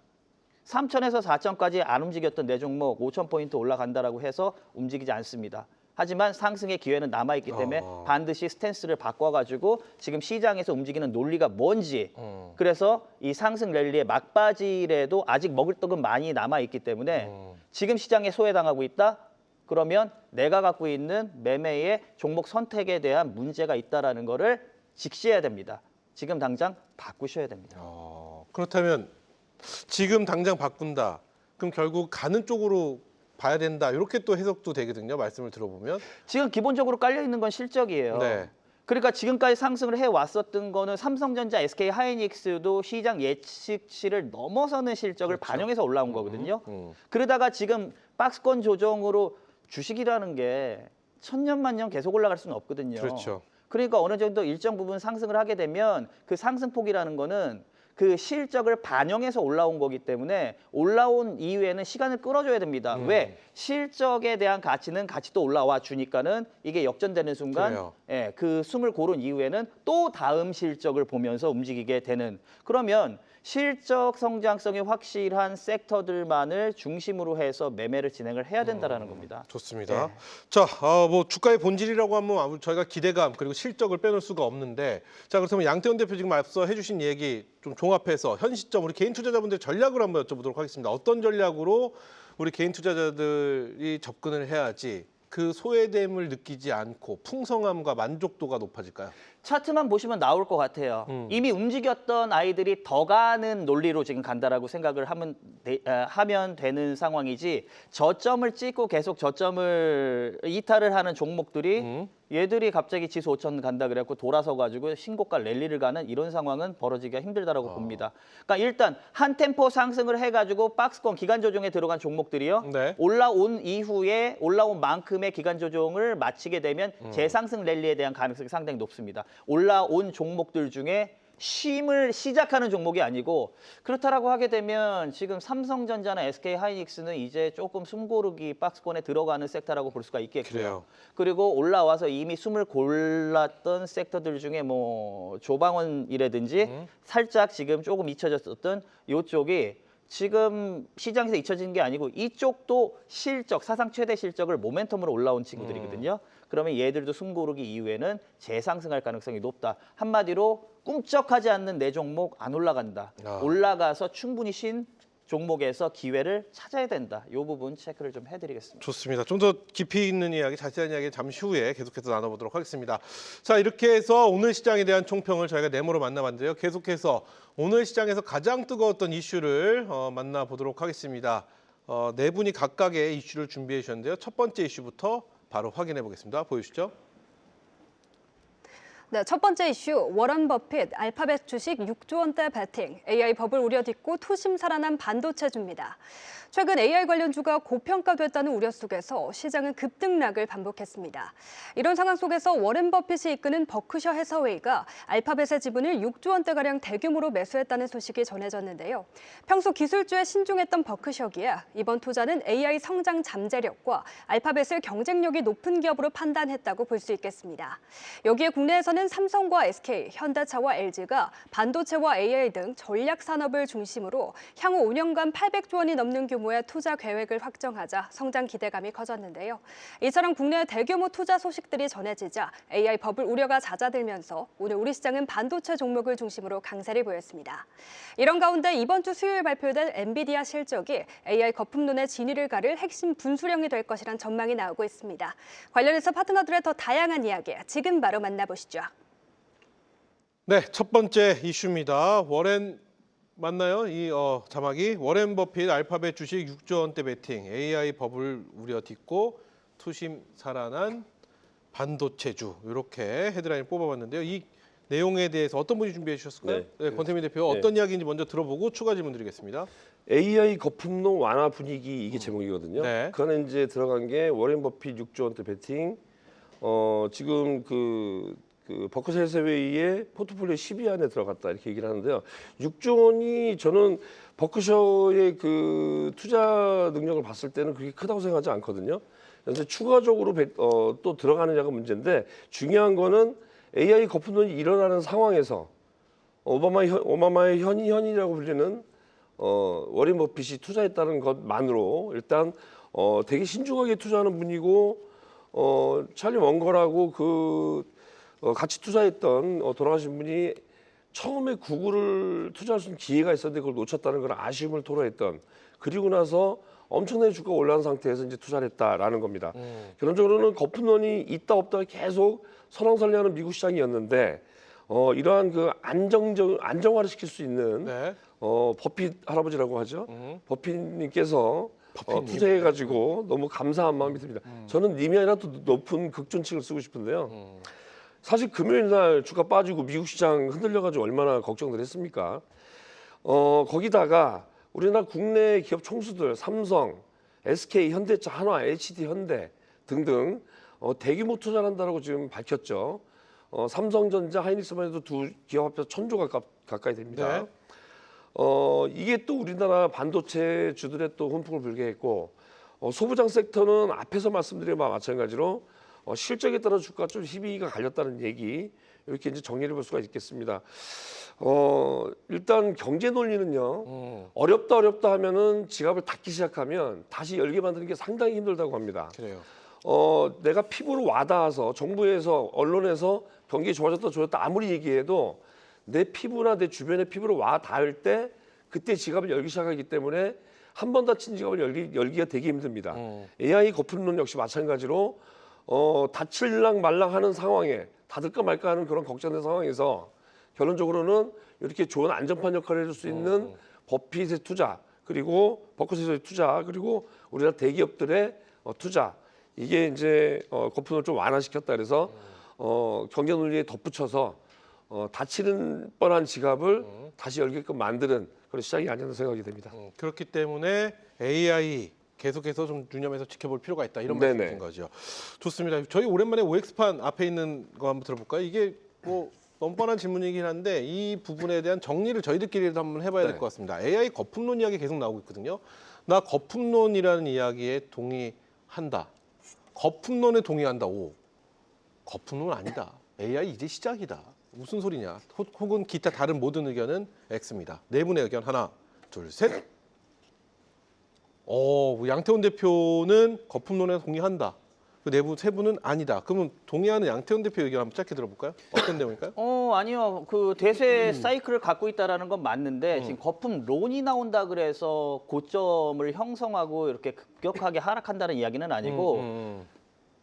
3,000에서 4,000까지 안 움직였던 내 종목 5,000포인트 올라간다라고 해서 움직이지 않습니다. 하지만 상승의 기회는 남아있기 때문에 반드시 스탠스를 바꿔가지고 지금 시장에서 움직이는 논리가 뭔지 그래서 이 상승 랠리의 막바지라도 아직 먹을 떡은 많이 남아있기 때문에 지금 시장에 소외당하고 있다? 그러면 내가 갖고 있는 매매의 종목 선택에 대한 문제가 있다는 거를 직시해야 됩니다. 지금 당장 바꾸셔야 됩니다. 그렇다면 지금 당장 바꾼다. 그럼 결국 가는 쪽으로 봐야 된다. 이렇게 또 해석도 되거든요. 말씀을 들어보면. 지금 기본적으로 깔려 있는 건 실적이에요. 네. 그러니까 지금까지 상승을 해왔었던 거는 삼성전자, SK 하이닉스도 시장 예측치를 넘어서는 실적을 반영해서 올라온 거거든요. 그러다가 지금 박스권 조정으로 주식이라는 게 천년만년 계속 올라갈 수는 없거든요. 그렇죠. 그러니까 어느 정도 일정 부분 상승을 하게 되면 그 상승폭이라는 거는 그 실적을 반영해서 올라온 거기 때문에 올라온 이후에는 시간을 끌어줘야 됩니다. 왜? 실적에 대한 가치는 같이 또 올라와 주니까는 이게 역전되는 순간 예, 그 숨을 고른 이후에는 또 다음 실적을 보면서 움직이게 되는 그러면 실적 성장성이 확실한 섹터들만을 중심으로 해서 매매를 진행을 해야 된다라는 겁니다. 좋습니다. 자, 뭐 주가의 본질이라고 하면 저희가 기대감 그리고 실적을 빼놓을 수가 없는데 자 그렇다면 양태원 대표 지금 앞서 해주신 얘기 좀 종합해서 현 시점 우리 개인 투자자분들 전략을 한번 여쭤보도록 하겠습니다. 어떤 전략으로 우리 개인 투자자들이 접근을 해야지 그 소외됨을 느끼지 않고 풍성함과 만족도가 높아질까요? 차트만 보시면 나올 것 같아요. 이미 움직였던 아이들이 더 가는 논리로 지금 간다라고 생각을 하면 되는 상황이지 저점을 찍고 계속 저점을 이탈을 하는 종목들이 얘들이 갑자기 지수 5,000 간다 그래갖고 돌아서 가지고 신고가 랠리를 가는 이런 상황은 벌어지기가 힘들다라고 봅니다. 그러니까 일단 한 템포 상승을 해가지고 박스권 기간 조정에 들어간 종목들이요. 네. 올라온 이후에 올라온 만큼의 기간 조정을 마치게 되면 재상승 랠리에 대한 가능성이 상당히 높습니다. 올라온 종목들 중에 쉼을 시작하는 종목이 아니고 그렇다라고 하게 되면 지금 삼성전자나 SK 하이닉스는 이제 조금 숨고르기 박스권에 들어가는 섹터라고 볼 수가 있겠고요. 그래요. 그리고 올라와서 이미 숨을 골랐던 섹터들 중에 뭐 조방원이라든지 살짝 지금 조금 잊혀졌었던 이쪽이 지금 시장에서 잊혀진 게 아니고 이쪽도 실적, 사상 최대 실적을 모멘텀으로 올라온 친구들이거든요. 그러면 얘들도 숨고르기 이후에는 재상승할 가능성이 높다. 한마디로 꿈쩍하지 않는 내 종목 안 올라간다. 올라가서 충분히 쉰 종목에서 기회를 찾아야 된다. 이 부분 체크를 좀 해드리겠습니다. 좋습니다. 좀 더 깊이 있는 이야기, 자세한 이야기 잠시 후에 계속해서 나눠보도록 하겠습니다. 자, 이렇게 해서 오늘 시장에 대한 총평을 저희가 네모로 만나봤는데요. 계속해서 오늘 시장에서 가장 뜨거웠던 이슈를 만나보도록 하겠습니다. 네 분이 각각의 이슈를 준비해 주셨는데요. 첫 번째 이슈부터 바로 확인해 보겠습니다. 보여주시죠. 네, 첫 번째 이슈, 워런 버핏 알파벳 주식 6조 원대 베팅, AI 버블 우려딛고 투심 살아난 반도체주입니다. 최근 AI 관련주가 고평가됐다는 우려 속에서 시장은 급등락을 반복했습니다. 이런 상황 속에서 워렌 버핏이 이끄는 버크셔 해서웨이가 알파벳의 지분을 6조 원대가량 대규모로 매수했다는 소식이 전해졌는데요. 평소 기술주에 신중했던 버크셔기에 이번 투자는 AI 성장 잠재력과 알파벳을 경쟁력이 높은 기업으로 판단했다고 볼 수 있겠습니다. 여기에 국내에서는 삼성과 SK, 현대차와 LG가 반도체와 AI 등 전략 산업을 중심으로 향후 5년간 800조 원이 넘는 규모의 투자 계획을 확정하자 성장 기대감이 커졌는데요. 이처럼 국내의 대규모 투자 소식들이 전해지자 AI 버블 우려가 잦아들면서 오늘 우리 시장은 반도체 종목을 중심으로 강세를 보였습니다. 이런 가운데 이번 주 수요일 발표될 엔비디아 실적이 AI 거품론의 진위를 가를 핵심 분수령이 될 것이란 전망이 나오고 있습니다. 관련해서 파트너들의 더 다양한 이야기 지금 바로 만나보시죠. 네, 첫 번째 이슈입니다. 워렌 맞나요? 이 자막이 워렌 버핏 알파벳 주식 6조 원대 베팅, AI 버블 우려 딛고 투심 살아난 반도체주 이렇게 헤드라인 뽑아봤는데요. 이 내용에 대해서 어떤 분이 준비해 주셨을까요? 네, 권태민 대표 어떤 이야기인지 먼저 들어보고 추가 질문 드리겠습니다. AI 거품론 완화 분위기 이게 제목이거든요. 네. 그 안에 이제 들어간 게 워렌 버핏 6조 원대 베팅. 지금 그 그 버크셔 해서웨이의 포트폴리오 10위 안에 들어갔다 이렇게 얘기를 하는데요. 6조 원이 저는 버크셔의 그 투자 능력을 봤을 때는 그렇게 크다고 생각하지 않거든요. 그래서 추가적으로 또 들어가느냐가 문제인데 중요한 거는 AI 거품론이 일어나는 상황에서 오바마의 현이라고 불리는 워렌 버핏이 투자했다는 것만으로 일단 되게 신중하게 투자하는 분이고 찰리 먼거라고 같이 투자했던 돌아가신 분이 처음에 구글을 투자할 수 있는 기회가 있었는데 그걸 놓쳤다는 그런 아쉬움을 토로했던 그리고 나서 엄청나게 주가가 올라간 상태에서 이제 투자를 했다라는 겁니다. 결론적으로는 거품론이 있다 없다 계속 설왕설래하는 미국 시장이었는데 이러한 그 안정화를 시킬 수 있는 네. 버핏 할아버지라고 하죠. 버핏님께서 투자해가지고 너무 감사한 마음이 듭니다. 저는 님이 아니라 또 높은 극존칭을 쓰고 싶은데요. 사실 금요일 날 주가 빠지고 미국 시장 흔들려가지고 얼마나 걱정들 했습니까? 거기다가 우리나라 국내 기업 총수들 삼성, SK, 현대차, 한화, HD, 현대 등등 대규모 투자를 한다고 지금 밝혔죠. 삼성전자, 하이닉스만 해도 두 기업 합해서 1,000조 가까이 됩니다. 네. 이게 또 우리나라 반도체 주들의 또 훈풍을 불게 했고 소부장 섹터는 앞에서 말씀드린 바와 마찬가지로 실적에 따라 주가 좀 희비가 갈렸다는 얘기 이렇게 이제 정리를 볼 수가 있겠습니다. 일단 경제 논리는요. 어렵다 하면은 지갑을 닫기 시작하면 다시 열게 만드는 게 상당히 힘들다고 합니다. 그래요. 내가 피부로 와닿아서 정부에서 언론에서 경기 좋아졌다 아무리 얘기해도 내 피부나 내 주변의 피부로 와 닿을 때 그때 지갑을 열기 시작하기 때문에 한 번 닫힌 지갑을 열기가 되게 힘듭니다. AI 거품론 역시 마찬가지로 닫힐랑 말랑 하는 상황에 닫을까 말까 하는 그런 걱정된 상황에서 결론적으로는 이렇게 좋은 안전판 역할을 해줄 수 있는 버핏의 투자 그리고 버크셔의 투자 그리고 우리나라 대기업들의 투자 이게 이제 거품을 좀 완화시켰다 그래서 경제 논리에 덧붙여서 닫히는 뻔한 지갑을 다시 열게끔 만드는 그런 시장이 아니었나 생각이 됩니다. 그렇기 때문에 AI 계속해서 좀 유념해서 지켜볼 필요가 있다 이런 네네. 말씀이신 거죠. 좋습니다. 저희 오랜만에 OX판 앞에 있는 거 한번 들어볼까요? 이게 뭐 너무 뻔한 질문이긴 한데 이 부분에 대한 정리를 저희들끼리도 한번 해봐야 될 것 같습니다. AI 거품론 이야기 계속 나오고 있거든요. 나 거품론이라는 이야기에 동의한다. 거품론에 동의한다. 오, 거품론 아니다. AI 이제 시작이다. 무슨 소리냐? 혹은 기타 다른 모든 의견은 X입니다. 네 분의 의견 하나, 둘, 셋. 양태훈 대표는 거품론에 동의한다. 그 내부 세 분은 아니다. 그러면 동의하는 양태훈 대표 의견 한번 짧게 들어볼까요? 어떤 내용일까요? 아니요. 그 대세 사이클을 갖고 있다라는 건 맞는데 지금 거품론이 나온다 그래서 고점을 형성하고 이렇게 급격하게 하락한다는 이야기는 아니고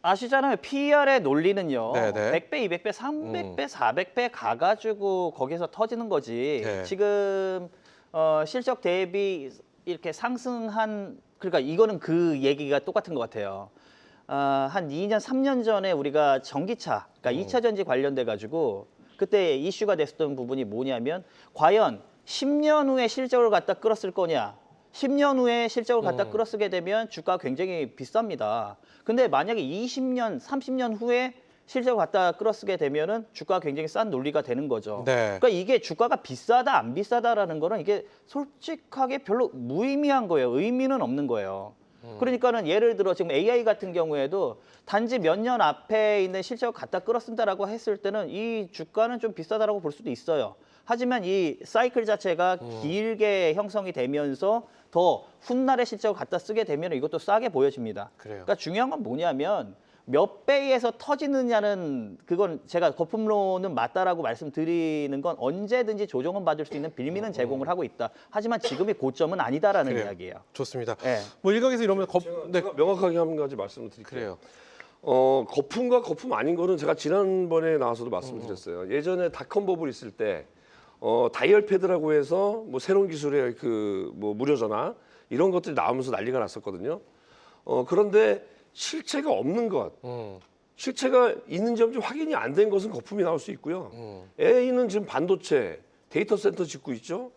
아시잖아요. PER의 논리는요. 네네. 100배, 200배, 300배, 400배 가가지고 거기서 터지는 거지. 네. 지금 실적 대비 이렇게 상승한 그러니까 이거는 그 얘기가 똑같은 것 같아요. 한 2년, 3년 전에 우리가 전기차, 그러니까 2차 전지 관련돼 가지고 그때 이슈가 됐었던 부분이 뭐냐면 과연 10년 후에 실적을 갖다 끌었을 거냐? 10년 후에 실적을 갖다 끌어쓰게 되면 주가가 굉장히 비쌉니다. 근데 만약에 20년, 30년 후에 실적을 갖다 끌어쓰게 되면은 주가가 굉장히 싼 논리가 되는 거죠. 네. 그러니까 이게 주가가 비싸다, 안 비싸다라는 거는 이게 솔직하게 별로 무의미한 거예요. 의미는 없는 거예요. 그러니까는 예를 들어 지금 AI 같은 경우에도 단지 몇 년 앞에 있는 실적을 갖다 끌어쓴다라고 했을 때는 이 주가는 좀 비싸다라고 볼 수도 있어요. 하지만 이 사이클 자체가 길게 형성이 되면서 더 훗날의 실적을 갖다 쓰게 되면 이것도 싸게 보여집니다. 그래요. 그러니까 중요한 건 뭐냐면 몇 배에서 터지느냐는 그건 제가 거품론은 맞다라고 말씀드리는 건 언제든지 조정은 받을 수 있는 빌미는 제공을 하고 있다. 하지만 지금이 고점은 아니다라는 그래요. 이야기예요. 좋습니다. 네. 뭐 일각에서 이러면 제가 명확하게 한 가지 말씀을 드릴게요. 그래요. 거품과 거품 아닌 거는 제가 지난번에 나와서도 말씀드렸어요. 예전에 닷컴 버블 있을 때 다이얼 패드라고 해서 뭐 새로운 기술의 그 뭐 무료 전화 이런 것들이 나오면서 난리가 났었거든요. 그런데 실체가 없는 것, 실체가 있는지 없는지 확인이 안 된 것은 거품이 나올 수 있고요. AI는 지금 반도체, 데이터 센터 짓고 있죠.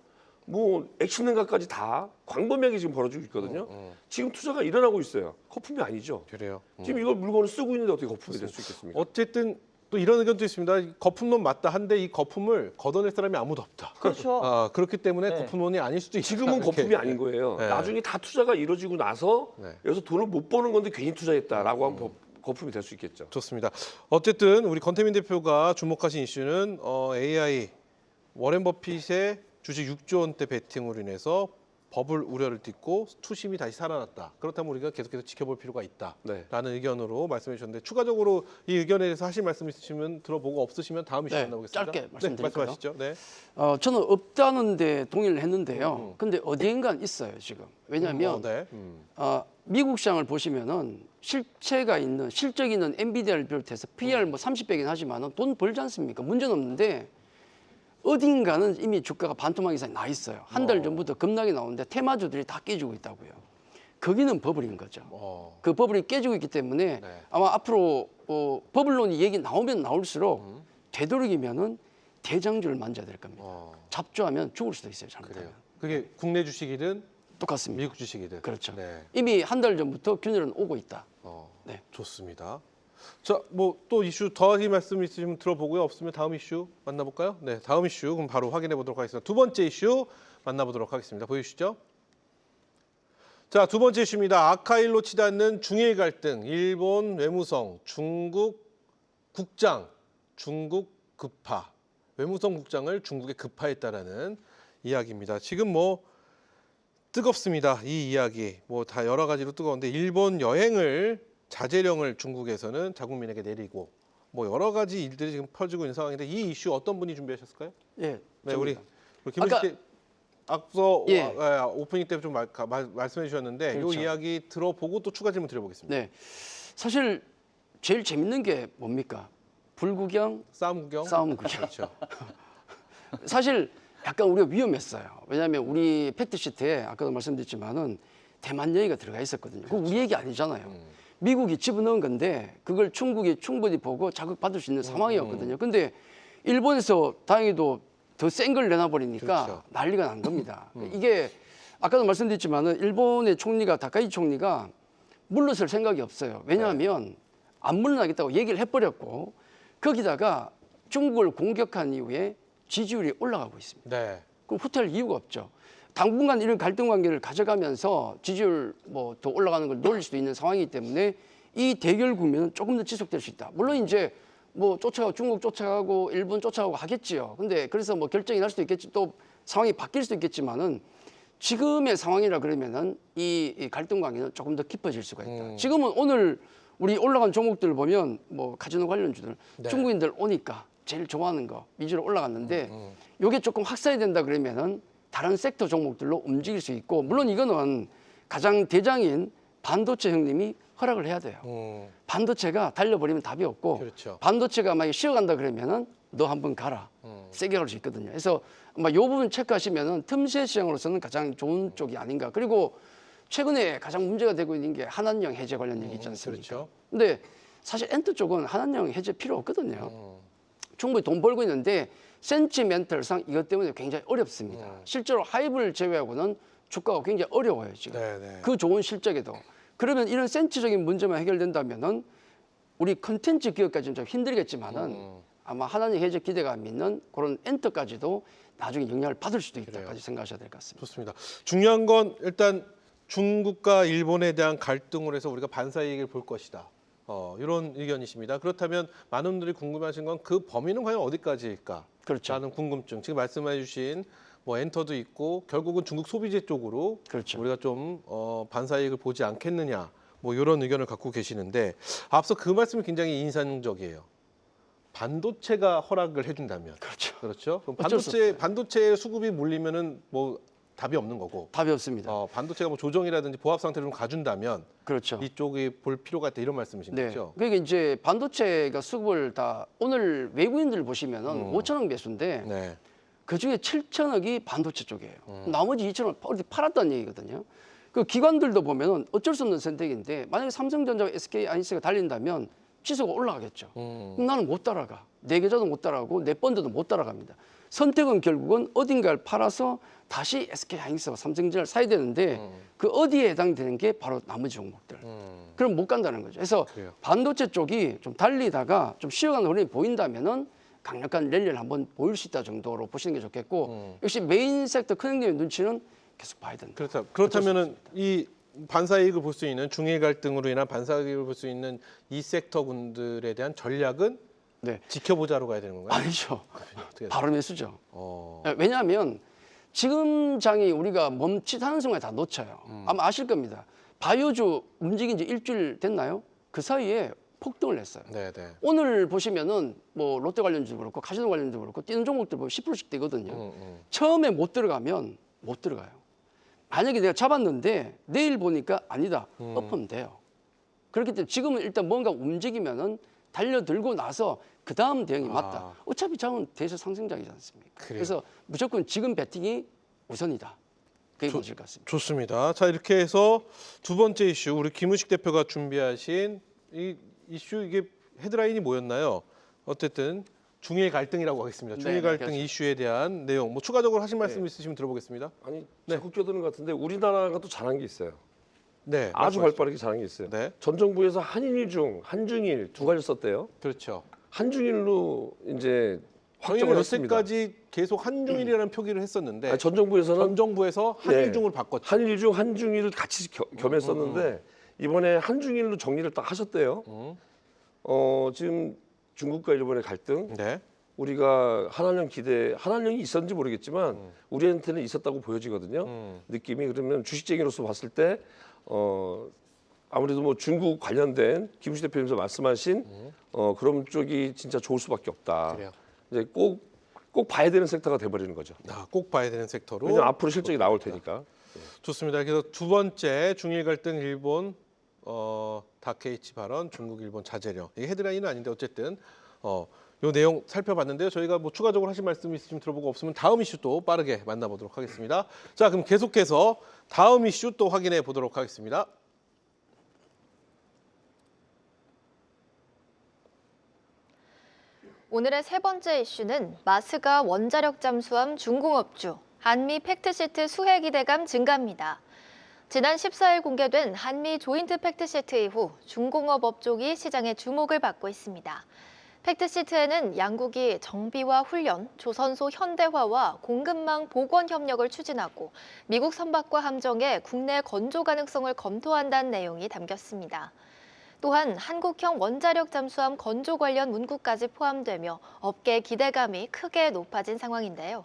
뭐 액션능가까지 다 광범위하게 지금 벌어지고 있거든요. 지금 투자가 일어나고 있어요. 거품이 아니죠. 그래요. 지금 이걸 물건을 쓰고 있는데 어떻게 거품이 될 수 있겠습니까? 어쨌든 또 이런 의견도 있습니다. 이 거품론 맞다 한데 이 거품을 걷어낼 사람이 아무도 없다. 그렇죠. 그렇기 때문에 네. 거품론이 아닐 수도 있다. 지금은 이렇게. 거품이 아닌 거예요. 네. 나중에 다 투자가 이루어지고 나서 네. 여기서 돈을 못 버는 건데 괜히 투자했다라고 하면 거품이 될 수 있겠죠. 좋습니다. 어쨌든 우리 권태민 대표가 주목하신 이슈는 AI 워렌 버핏의 주식 6조 원대 베팅으로 인해서 버블 우려를 딛고 투심이 다시 살아났다. 그렇다면 우리가 계속해서 지켜볼 필요가 있다라는 네. 의견으로 말씀해 주셨는데 추가적으로 이 의견에 대해서 하실 말씀 있으시면 들어보고 없으시면 다음 이슈 네, 만나보겠습니다. 짧게 말씀드릴까요? 말씀하시죠. 네. 저는 없다는데 동의를 했는데요. 근데 어디엔간 있어요 지금. 왜냐하면 네. 미국 시장을 보시면은 실체가 있는 실적 있는 엔비디아를 비롯해서 PR 뭐 30배긴 하지만은 돈 벌지 않습니까? 문제는 없는데 어딘가는 이미 주가가 반토막 이상이 나 있어요. 한 달 전부터 급락이 나오는데 테마주들이 다 깨지고 있다고요. 거기는 버블인 거죠. 그 버블이 깨지고 있기 때문에 네. 아마 앞으로 버블론이 얘기 나오면 나올수록 되도록이면은 대장주를 만져야 될 겁니다. 잡주하면 죽을 수도 있어요. 잘못하면. 그게 국내 주식이든 똑같습니다. 미국 주식이든. 그렇죠. 네. 이미 한 달 전부터 균열은 오고 있다. 네. 좋습니다. 자, 뭐 또 이슈 더하기 말씀 있으시면 들어보고요. 없으면 다음 이슈 만나볼까요? 네, 다음 이슈 그럼 바로 확인해 보도록 하겠습니다. 두 번째 이슈 만나보도록 하겠습니다. 보여주시죠. 자, 두 번째 이슈입니다. 아카일로 치닫는 중일 갈등, 일본 외무성, 중국 국장, 중국 급파, 외무성 국장을 중국에 급파했다라는 이야기입니다. 지금 뭐 뜨겁습니다. 이 이야기 뭐 다 여러 가지로 뜨거운데 일본 여행을 자제령을 중국에서는 자국민에게 내리고 뭐 여러 가지 일들이 지금 퍼지고 있는 상황인데 이 이슈 어떤 분이 준비하셨을까요? 예. 네, 우리 아까- 김은식 앞서 예. 오프닝 때 좀 말씀해 주셨는데 그렇죠. 이 이야기 들어보고 또 추가 질문 드려보겠습니다. 네. 사실 제일 재밌는 게 뭡니까? 불구경, 싸움 구경. 싸움 구경. 그렇죠. 사실 약간 우리가 위험했어요. 왜냐하면 우리 팩트시트에 아까도 말씀드렸지만은 대만 얘기가 들어가 있었거든요. 그거 우리 얘기 아니잖아요. 미국이 집어넣은 건데 그걸 중국이 충분히 보고 자극받을 수 있는 상황이었거든요. 근데 일본에서 다행히도 더 센 걸 내놔버리니까 그렇죠. 난리가 난 겁니다. 이게 아까도 말씀드렸지만은 일본의 총리가 다카이 총리가 물러설 생각이 없어요. 왜냐하면 안 물러나겠다고 얘기를 해버렸고 거기다가 중국을 공격한 이후에 지지율이 올라가고 있습니다. 네. 그럼 후퇴할 이유가 없죠. 당분간 이런 갈등 관계를 가져가면서 지지율 뭐 더 올라가는 걸 노릴 수도 있는 상황이기 때문에 이 대결 국면은 조금 더 지속될 수 있다. 물론 이제 뭐 쫓아가고 중국 쫓아가고 일본 쫓아가고 하겠지요. 근데 그래서 뭐 결정이 날 수도 있겠지, 또 상황이 바뀔 수도 있겠지만은 지금의 상황이라 그러면은 이 갈등 관계는 조금 더 깊어질 수가 있다. 지금은 오늘 우리 올라간 종목들 보면 뭐 카지노 관련주들 중국인들 오니까 제일 좋아하는 거 위주로 올라갔는데 요게 조금 확산이 된다 그러면은 다른 섹터 종목들로 움직일 수 있고 물론 이거는 가장 대장인 반도체 형님이 허락을 해야 돼요. 반도체가 달려버리면 답이 없고 그렇죠. 반도체가 만약에 쉬어간다 그러면은 너 한번 가라. 세게 갈 수 있거든요. 그래서 아마 이 부분 체크하시면은 틈새 시장으로서는 가장 좋은 쪽이 아닌가. 그리고 최근에 가장 문제가 되고 있는 게 한한령 해제 관련 얘기 있지 않습니까? 그렇죠. 근데 사실 엔터 쪽은 한한령 해제 필요 없거든요. 충분히 돈 벌고 있는데 센티멘털상 이것 때문에 굉장히 어렵습니다. 실제로 하이브를 제외하고는 주가가 굉장히 어려워요 지금. 네네. 그 좋은 실적에도. 그러면 이런 센치적인 문제만 해결된다면은 우리 컨텐츠 기업까지는 좀 힘들겠지만은 아마 하나님 해제 기대가 믿는 그런 엔터까지도 나중에 영향을 받을 수도 있다까지 생각하셔야 될 것 같습니다. 좋습니다. 중요한 건 일단 중국과 일본에 대한 갈등으로 해서 우리가 반사이익을 볼 것이다. 이런 의견이십니다. 그렇다면 많은 분들이 궁금해하신 건 그 범위는 과연 어디까지일까? 그렇죠. 라는 궁금증. 지금 말씀해주신 뭐 엔터도 있고 결국은 중국 소비재 쪽으로 그렇죠. 우리가 좀 반사이익을 보지 않겠느냐. 뭐 이런 의견을 갖고 계시는데 앞서 그 말씀이 굉장히 인상적이에요. 반도체가 허락을 해준다면. 그렇죠. 그렇죠. 그럼 어쩔 수 반도체 수급이 몰리면은 뭐 답이 없는 거고. 답이 없습니다. 반도체가 뭐 조정이라든지 보합 상태를 좀 가준다면 그렇죠. 이쪽이 볼 필요가 있다 이런 말씀이신 네. 거죠? 그러니까 이제 반도체가 수급을 다 오늘 외국인들 보시면은 5천억 매수인데 네. 그 중에 7천억이 반도체 쪽이에요. 나머지 2천억 어디 팔았다는 얘기거든요. 그 기관들도 보면은 어쩔 수 없는 선택인데 만약에 삼성전자와 SK 하이닉스가 달린다면 지수가 올라가겠죠. 그럼 나는 못 따라가. 내 계좌도 못 따라가고 내 펀드도 못 따라갑니다. 선택은 결국은 어딘가를 팔아서 다시 SK하이닉스와 삼성전자를 사야 되는데 그 어디에 해당되는 게 바로 나머지 종목들. 그럼 못 간다는 거죠. 그래서 그래요. 반도체 쪽이 좀 달리다가 좀 쉬어가는 흐름이 보인다면은 강력한 랠리를 한번 보일 수 있다 정도로 보시는 게 좋겠고 역시 메인 섹터 큰 형님의 눈치는 계속 봐야 된다. 그렇다면은 이 반사이익을 볼 수 있는 중일 갈등으로 인한 반사이익을 볼 수 있는 이 섹터군들에 대한 전략은 네. 지켜보자로 가야 되는 건가요? 아니죠. 어떻게 바로 매수죠. 어. 왜냐하면 지금 장이 우리가 멈칫하는 순간에 다 놓쳐요. 아마 아실 겁니다. 바이오주 움직인 지 일주일 됐나요? 그 사이에 폭등을 했어요. 네, 네. 오늘 보시면은 뭐 롯데 관련주도 그렇고 카지노 관련주도 그렇고 뛰는 종목들 보면 10%씩 뛰거든요. 처음에 못 들어가면 못 들어가요. 만약에 내가 잡았는데 내일 보니까 아니다. 엎으면 돼요. 그렇기 때문에 지금은 일단 뭔가 움직이면은 달려들고 나서 그 다음 대응이 맞다. 어차피 장은 대세 상승장이지 않습니까? 그래요. 그래서 무조건 지금 배팅이 우선이다. 그게 맞을 것 같습니다. 좋습니다. 자, 이렇게 해서 두 번째 이슈 우리 김우식 대표가 준비하신 이 이슈 이게 헤드라인이 뭐였나요? 어쨌든 중일 갈등이라고 하겠습니다. 중일 네, 갈등 그렇죠. 이슈에 대한 내용 뭐 추가적으로 하실 말씀 있으시면 들어보겠습니다. 아니 자꾸 끼어드는 것 같은데 우리나라가 또 잘한 게 있어요. 네, 아주 말씀하시죠. 발빠르게 잘한 게 있어요. 네. 전 정부에서 한인일중, 한중일 두 가지 썼대요. 그렇죠. 한중일로 이제 저희는 확정을 했습니다. 여태까지 계속 한중일이라는 표기를 했었는데 아니, 전 정부에서는 전 정부에서 한일중을 바꿨죠. 한일중, 한중일을 같이 겸했었는데 이번에 한중일로 정리를 딱 하셨대요. 지금 중국과 일본의 갈등, 네. 우리가 한한령이 있었는지 모르겠지만 우리한테는 있었다고 보여지거든요. 느낌이. 그러면 주식쟁이로서 봤을 때 아무래도 뭐 중국 관련된 김우식 대표님께서 말씀하신 그런 쪽이 진짜 좋을 수밖에 없다. 그래요. 이제 꼭 봐야 되는 섹터가 돼버리는 거죠. 꼭 봐야 되는 섹터로. 왜냐면 앞으로 실적이 나올 테니까. 좋습니다. 그래서 두 번째 중일 갈등 일본 다케이치 발언 중국 일본 자제력. 이게 헤드라인은 아닌데 어쨌든 요 내용 살펴봤는데요. 저희가 뭐 추가적으로 하실 말씀 있으시면 들어보고 없으면 다음 이슈 또 빠르게 만나보도록 하겠습니다. 자, 그럼 계속해서 다음 이슈 또 확인해 보도록 하겠습니다. 오늘의 세 번째 이슈는 마스가 원자력 잠수함 중공업주, 한미 팩트시트 수혜 기대감 증가입니다. 지난 14일 공개된 한미 조인트 팩트시트 이후 중공업 업종이 시장의 주목을 받고 있습니다. 팩트시트에는 양국이 정비와 훈련, 조선소 현대화와 공급망 복원 협력을 추진하고 미국 선박과 함정의 국내 건조 가능성을 검토한다는 내용이 담겼습니다. 또한 한국형 원자력 잠수함 건조 관련 문구까지 포함되며 업계 기대감이 크게 높아진 상황인데요.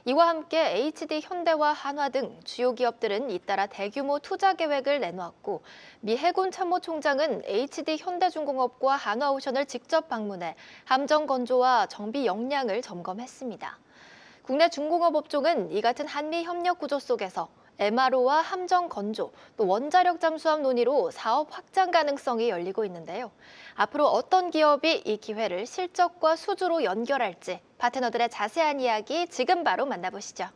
이와 함께 HD 현대와 한화 등 주요 기업들은 잇따라 대규모 투자 계획을 내놓았고 미 해군 참모총장은 HD 현대중공업과 한화오션을 직접 방문해 함정 건조와 정비 역량을 점검했습니다. 국내 중공업 업종은 이 같은 한미 협력 구조 속에서 MRO와 함정 건조, 또 원자력 잠수함 논의로 사업 확장 가능성이 열리고 있는데요. 앞으로 어떤 기업이 이 기회를 실적과 수주로 연결할지 파트너들의 자세한 이야기 지금 바로 만나보시죠.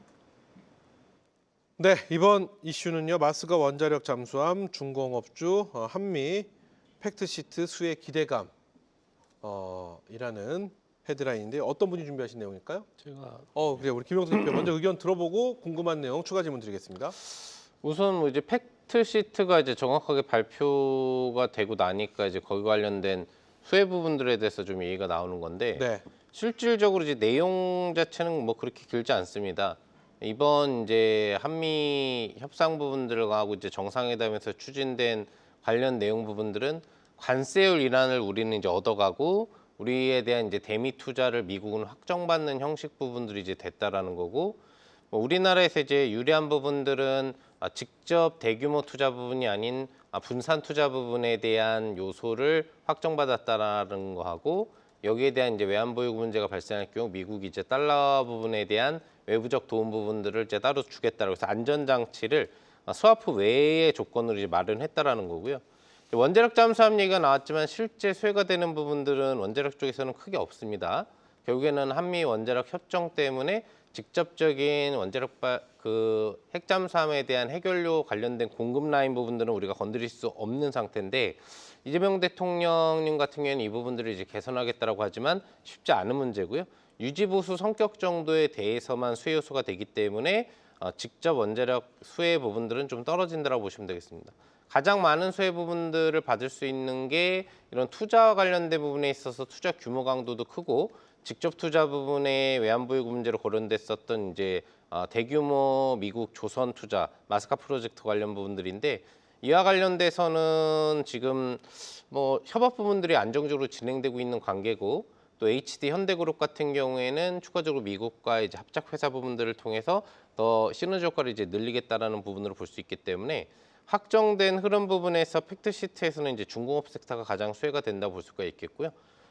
네, 이번 이슈는요. 마스가 원자력 잠수함 중공업주 한미 팩트시트 수혜 기대감 이라는 헤드라인인데 어떤 분이 준비하신 내용일까요? 제가 그래 우리 김영수 대표 먼저 의견 들어보고 궁금한 내용 추가 질문 드리겠습니다. 우선 뭐 이제 팩트 시트가 이제 정확하게 발표가 되고 나니까 이제 거기 관련된 수혜 부분들에 대해서 좀 얘기가 나오는 건데 네. 실질적으로 이제 내용 자체는 뭐 그렇게 길지 않습니다. 이번 이제 한미 협상 부분들하고 이제 정상회담에서 추진된 관련 내용 부분들은 관세율 인하를 우리는 이제 얻어가고 우리에 대한 이제 대미 투자를 미국은 확정받는 형식 부분들이 이제 됐다라는 거고, 뭐 우리나라에서 이제 유리한 부분들은 직접 대규모 투자 부분이 아닌 분산 투자 부분에 대한 요소를 확정받았다라는 거하고, 여기에 대한 이제 외환 보유 문제가 발생할 경우 미국이 이제 달러 부분에 대한 외부적 도움 부분들을 이제 따로 주겠다라고 해서 안전 장치를 스와프 외의 조건으로 이제 마련했다라는 거고요. 원자력 잠수함 얘기가 나왔지만 실제 수혜가 되는 부분들은 원자력 쪽에서는 크게 없습니다. 결국에는 한미 원자력 협정 때문에 직접적인 원자력 핵잠수함에 대한 해결료 관련된 공급 라인 부분들은 우리가 건드릴 수 없는 상태인데, 이재명 대통령님 같은 경우에는 이 부분들을 이제 개선하겠다라고 하지만 쉽지 않은 문제고요. 유지보수 성격 정도에 대해서만 수혜 요소가 되기 때문에 직접 원자력 수혜 부분들은 좀 떨어진다고 보시면 되겠습니다. 가장 많은 수혜 부분들을 받을 수 있는 게 이런 투자와 관련된 부분에 있어서 투자 규모 강도도 크고 직접 투자 부분에 외환보유 문제로 거론됐었던 이제 대규모 미국 조선 투자 마스카 프로젝트 관련 부분들인데 이와 관련돼서는 지금 뭐 협업 부분들이 안정적으로 진행되고 있는 관계고 또 HD 현대그룹 같은 경우에는 추가적으로 미국과 이제 합작 회사 부분들을 통해서 더 시너지 효과를 이제 늘리겠다라는 부분으로 볼 수 있기 때문에 확정된 흐름 부분에서 팩트시트에서는 이제 중공업 섹터가 가장 수혜가 된다고 볼 수가 있겠고요.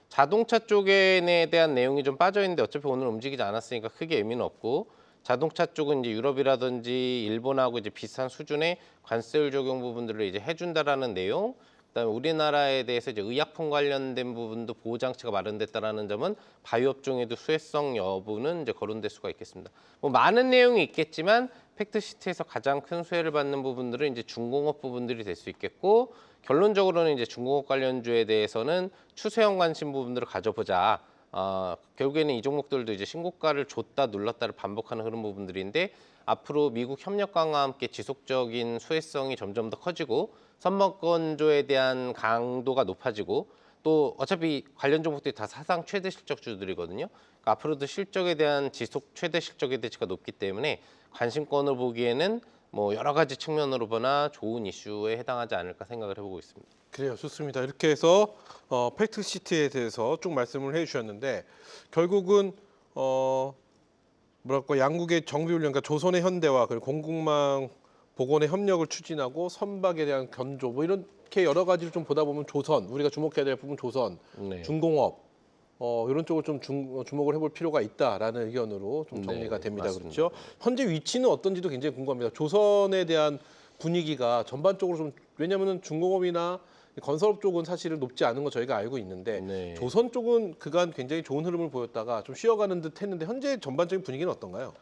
자동차 쪽에 대한 내용이 좀 빠져 있는데 어차피 오늘 움직이지 않았으니까 크게 의미는 없고 자동차 쪽은 이제 유럽이라든지 일본하고 이제 비슷한 수준의 관세율 적용 부분들을 이제 해준다라는 내용. 그다음에 우리나라에 대해서 이제 의약품 관련된 부분도 보호 장치가 마련됐다라는 점은 바이오 업종에도 수혜성 여부는 이제 거론될 수가 있겠습니다. 뭐 많은 내용이 있겠지만 팩트시트에서 가장 큰 수혜를 받는 부분들은 이제 중공업 부분들이 될 수 있겠고 결론적으로는 이제 중공업 관련주에 대해서는 추세형 관심 부분들을 가져보자. 결국에는 이 종목들도 이제 신고가를 줬다 눌렀다를 반복하는 흐름 부분들인데 앞으로 미국 협력 강화와 함께 지속적인 수혜성이 점점 더 커지고 선박건조에 대한 강도가 높아지고 또 어차피 관련 종목들이 다 사상 최대 실적주들이거든요. 그러니까 앞으로도 실적에 대한 지속 최대 실적의 대치가 높기 때문에 관심권을 보기에는 뭐 여러 가지 측면으로 보나 좋은 이슈에 해당하지 않을까 생각을 해보고 있습니다. 그래요, 좋습니다. 이렇게 해서 팩트시트에 대해서 쭉 말씀을 해주셨는데 결국은 뭐랄까 양국의 정비훈련, 그러니까 조선의 현대와 그리고 공국망 복원의 협력을 추진하고 선박에 대한 견조 뭐 이렇게 여러 가지를 좀 보다 보면 조선 우리가 주목해야 될 부분 조선, 네. 중공업 이런 쪽을 좀 주목을 해볼 필요가 있다라는 의견으로 좀 정리가 네, 됩니다. 맞습니다. 그렇죠? 현재 위치는 어떤지도 굉장히 궁금합니다. 조선에 대한 분위기가 전반적으로 좀 왜냐하면 중공업이나 건설업 쪽은 사실은 높지 않은 거 저희가 알고 있는데 네. 조선 쪽은 그간 굉장히 좋은 흐름을 보였다가 좀 쉬어가는 듯 했는데 현재 전반적인 분위기는 어떤가요?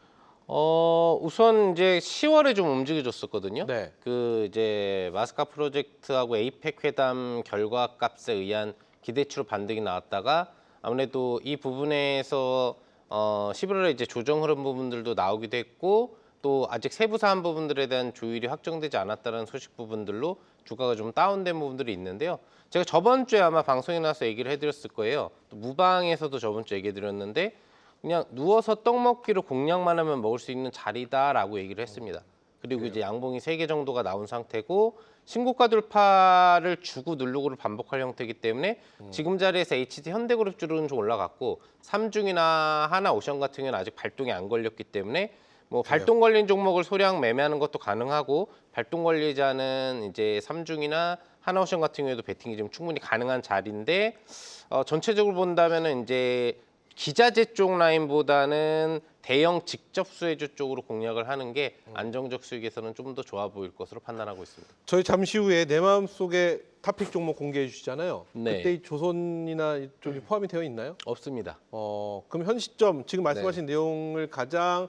우선 이제 10월에 좀 움직여줬었거든요. 네. 그 이제 마스카 프로젝트하고 에이펙 회담 결과값에 의한 기대치로 반등이 나왔다가 아무래도 이 부분에서 11월에 이제 조정 흐름 부분들도 나오기도 했고 또 아직 세부 사안 부분들에 대한 조율이 확정되지 않았다는 소식 부분들로 주가가 좀 다운된 부분들이 있는데요. 제가 저번 주에 아마 방송에 나와서 얘기를 해드렸을 거예요. 또 무방에서도 저번 주에 얘기해드렸는데 그냥 누워서 떡 먹기로 공략만 하면 먹을 수 있는 자리다라고 얘기를 했습니다. 그리고 이제 양봉이 3개 정도가 나온 상태고 신고가 돌파를 주고 누르고를 반복할 형태이기 때문에 지금 자리에서 HD 현대그룹 주로는 좀 올라갔고 삼중이나 하나오션 같은 경우는 아직 발동이 안 걸렸기 때문에 뭐 발동 걸린 종목을 소량 매매하는 것도 가능하고 발동 걸리지 않은 이제 삼중이나 하나오션 같은 경우에도 베팅이 좀 충분히 가능한 자리인데 전체적으로 본다면은 이제 기자재 쪽 라인보다는 대형 직접 수혜주 쪽으로 공략을 하는 게 안정적 수익에서는 좀 더 좋아 보일 것으로 판단하고 있습니다. 저희 잠시 후에 내 마음속에 탑픽 종목 공개해 주시잖아요. 네. 그때 이 조선이나 이쪽이 포함이 되어 있나요? 없습니다. 그럼 현 시점 지금 말씀하신 내용을 가장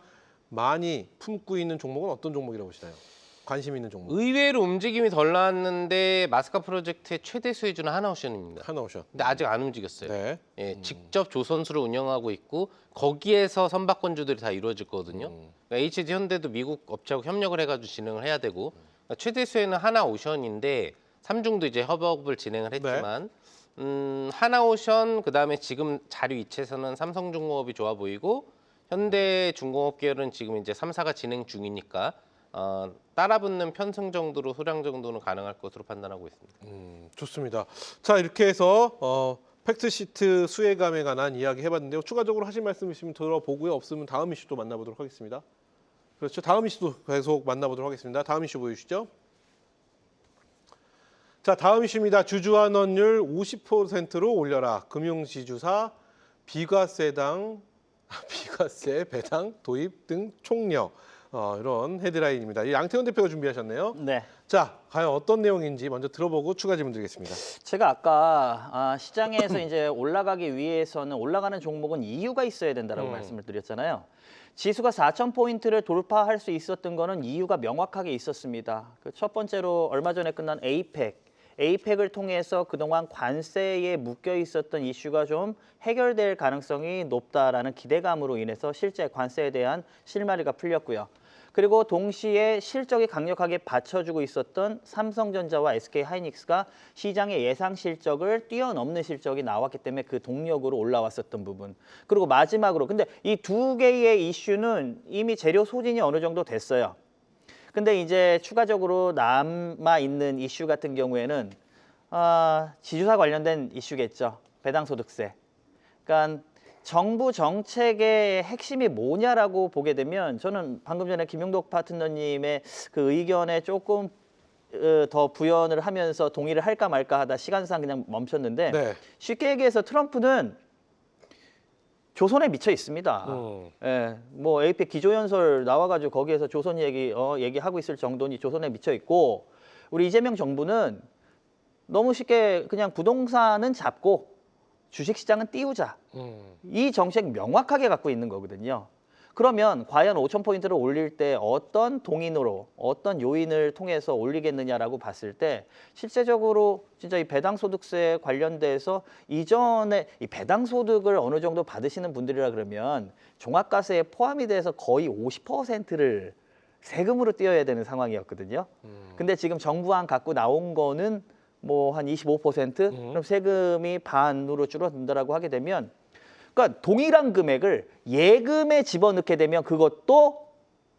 많이 품고 있는 종목은 어떤 종목이라고 보시나요? 관심 있는 종목. 의외로 움직임이 덜 나왔는데 마스카 프로젝트의 최대 수혜주는 하나오션입니다. 하나오션. 근데 아직 안 움직였어요. 네. 예, 직접 조선수를 운영하고 있고 거기에서 선박건주들이 다 이루어질 거거든요. 그러니까 HD 현대도 미국 업체하고 협력을 해가지고 진행을 해야 되고 그러니까 최대 수혜는 하나오션인데 삼중도 이제 협업을 진행을 했지만 하나오션 그다음에 지금 자리 위치에서는 삼성중공업이 좋아 보이고 현대중공업 계열은 지금 이제 3사가 진행 중이니까 따라붙는 편승 정도로 소량 정도는 가능할 것으로 판단하고 있습니다. 좋습니다. 자 이렇게 해서 팩트시트 수혜감에 관한 이야기 해봤는데요. 추가적으로 하실 말씀 있으면 들어보고요. 없으면 다음 이슈도 만나보도록 하겠습니다. 그렇죠. 다음 이슈도 계속 만나보도록 하겠습니다. 다음 이슈 보여주시죠. 자 다음 이슈입니다. 주주환원율 50%로 올려라. 금융지주사 비과세 배당 도입 등 총력. 이런 헤드라인입니다. 이 양태원 대표가 준비하셨네요. 네. 자, 과연 어떤 내용인지 먼저 들어보고 추가 질문 드리겠습니다. 제가 아까 시장에서 이제 올라가기 위해서는 올라가는 종목은 이유가 있어야 된다라고 말씀을 드렸잖아요. 지수가 4,000포인트를 돌파할 수 있었던 거는 이유가 명확하게 있었습니다. 그 첫 번째로 얼마 전에 끝난 에이펙 에이펙을 통해서 그동안 관세에 묶여 있었던 이슈가 좀 해결될 가능성이 높다라는 기대감으로 인해서 실제 관세에 대한 실마리가 풀렸고요. 그리고 동시에 실적이 강력하게 받쳐주고 있었던 삼성전자와 SK하이닉스가 시장의 예상 실적을 뛰어넘는 실적이 나왔기 때문에 그 동력으로 올라왔었던 부분. 그리고 마지막으로 근데 이 두 개의 이슈는 이미 재료 소진이 어느 정도 됐어요. 근데 이제 추가적으로 남아있는 이슈 같은 경우에는 지주사 관련된 이슈겠죠. 배당소득세. 그러니까 정부 정책의 핵심이 뭐냐라고 보게 되면 저는 방금 전에 김용덕 파트너님의 그 의견에 조금 더 부연을 하면서 동의를 할까 말까 하다 시간상 그냥 멈췄는데 네. 쉽게 얘기해서 트럼프는 조선에 미쳐 있습니다. 예, 뭐 에이펙 기조연설 나와가지고 거기에서 조선 얘기하고 있을 정도니 조선에 미쳐 있고 우리 이재명 정부는 너무 쉽게 그냥 부동산은 잡고 주식시장은 띄우자. 이 정책 명확하게 갖고 있는 거거든요. 그러면 과연 5,000포인트를 올릴 때 어떤 동인으로 어떤 요인을 통해서 올리겠느냐라고 봤을 때 실제적으로 진짜 이 배당소득세 관련돼서 이전에 이 배당소득을 어느 정도 받으시는 분들이라 그러면 종합과세에 포함이 돼서 거의 50%를 세금으로 띄어야 되는 상황이었거든요. 근데 지금 정부안 갖고 나온 거는 뭐 한 25%? 그럼 세금이 반으로 줄어든다라고 하게 되면 그러니까 동일한 금액을 예금에 집어넣게 되면 그것도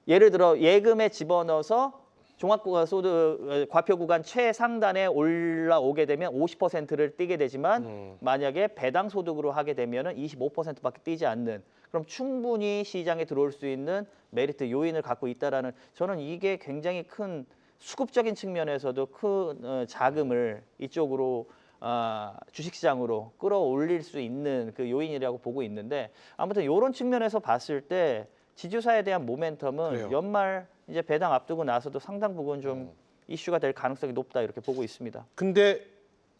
예를 들어 예금에 집어넣어서 종합소득 과표 구간 최상단에 올라오게 되면 50%를 띄게 되지만 만약에 배당 소득으로 하게 되면은 25%밖에 띄지 않는 그럼 충분히 시장에 들어올 수 있는 메리트 요인을 갖고 있다라는 저는 이게 굉장히 큰 수급적인 측면에서도 큰 자금을 이쪽으로 주식시장으로 끌어올릴 수 있는 그 요인이라고 보고 있는데 아무튼 이런 측면에서 봤을 때 지주사에 대한 모멘텀은 그래요. 연말 이제 배당 앞두고 나서도 상당 부분 좀 이슈가 될 가능성이 높다 이렇게 보고 있습니다. 근데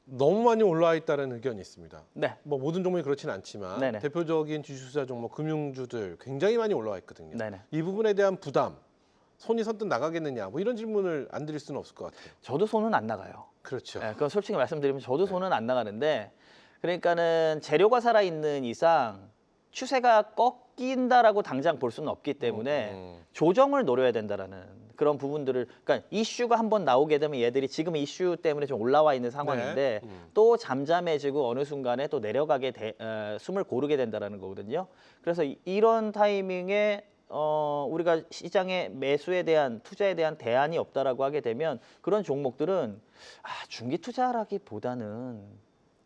너무 많이 올라와 있다는 의견이 있습니다. 네. 뭐 모든 종목이 그렇지는 않지만 네네. 대표적인 지주투자 종목 금융주들 굉장히 많이 올라와 있거든요. 네네. 이 부분에 대한 부담, 손이 선뜻 나가겠느냐 뭐 이런 질문을 안 드릴 수는 없을 것 같아요. 저도 손은 안 나가요. 그렇죠. 네, 그건 솔직히 말씀드리면 저도 손은 안 나가는데 그러니까는 재료가 살아 있는 이상 추세가 꺾인다라고 당장 볼 수는 없기 때문에 조정을 노려야 된다라는 그런 부분들을 그러니까 이슈가 한번 나오게 되면 얘들이 지금 이슈 때문에 좀 올라와 있는 상황인데 네. 또 잠잠해지고 어느 순간에 또 내려가게 숨을 고르게 된다라는 거거든요. 그래서 이런 타이밍에 우리가 시장의 매수에 대한 투자에 대한 대안이 없다라고 하게 되면 그런 종목들은 중기 투자라기보다는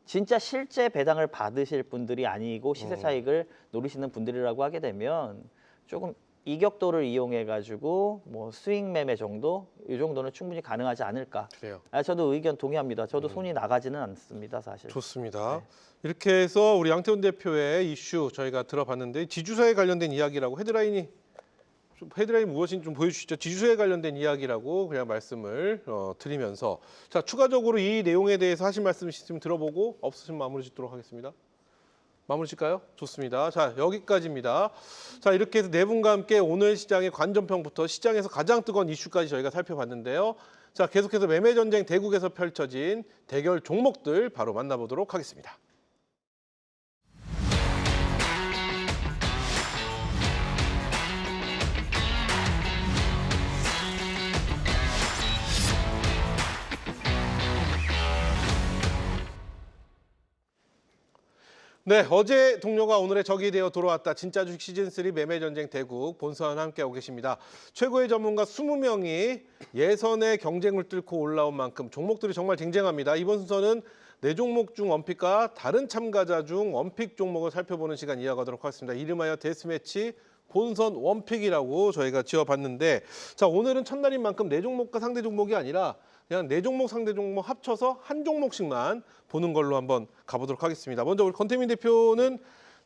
진짜 실제 배당을 받으실 분들이 아니고 시세 차익을 노리시는 분들이라고 하게 되면 조금 이격도를 이용해 가지고 뭐 스윙 매매 정도 이 정도는 충분히 가능하지 않을까. 그래요. 저도 의견 동의합니다. 저도 손이 나가지는 않습니다, 사실. 좋습니다. 이렇게 해서 우리 양태훈 대표의 이슈 저희가 들어봤는데 지주사에 관련된 이야기라고 헤드라인이 무엇인지 좀 보여주시죠. 지주사에 관련된 이야기라고 그냥 말씀을 드리면서 자 추가적으로 이 내용에 대해서 하신 말씀 있으면 들어보고 없으시면 마무리 짓도록 하겠습니다. 마무리 짓까요? 좋습니다. 자 여기까지입니다. 자 이렇게 해서 네 분과 함께 오늘 시장의 관전평부터 시장에서 가장 뜨거운 이슈까지 저희가 살펴봤는데요. 자 계속해서 매매 전쟁 대국에서 펼쳐진 대결 종목들 바로 만나보도록 하겠습니다. 네, 어제 동료가 오늘의 적이 되어 돌아왔다. 진짜 주식 시즌3 매매전쟁 대국 본선 함께하고 계십니다. 최고의 전문가 20명이 예선의 경쟁을 뚫고 올라온 만큼 종목들이 정말 쟁쟁합니다. 이번 순서는 4종목 중 원픽과 다른 참가자 중 원픽 종목을 살펴보는 시간 이어가도록 하겠습니다. 이름하여 데스매치 본선 원픽이라고 저희가 지어봤는데 자 오늘은 첫날인 만큼 4종목과 상대 종목이 아니라 그냥 4종목 상대 종목 합쳐서 한 종목씩만 보는 걸로 한번 가보도록 하겠습니다. 먼저 우리 권태민 대표는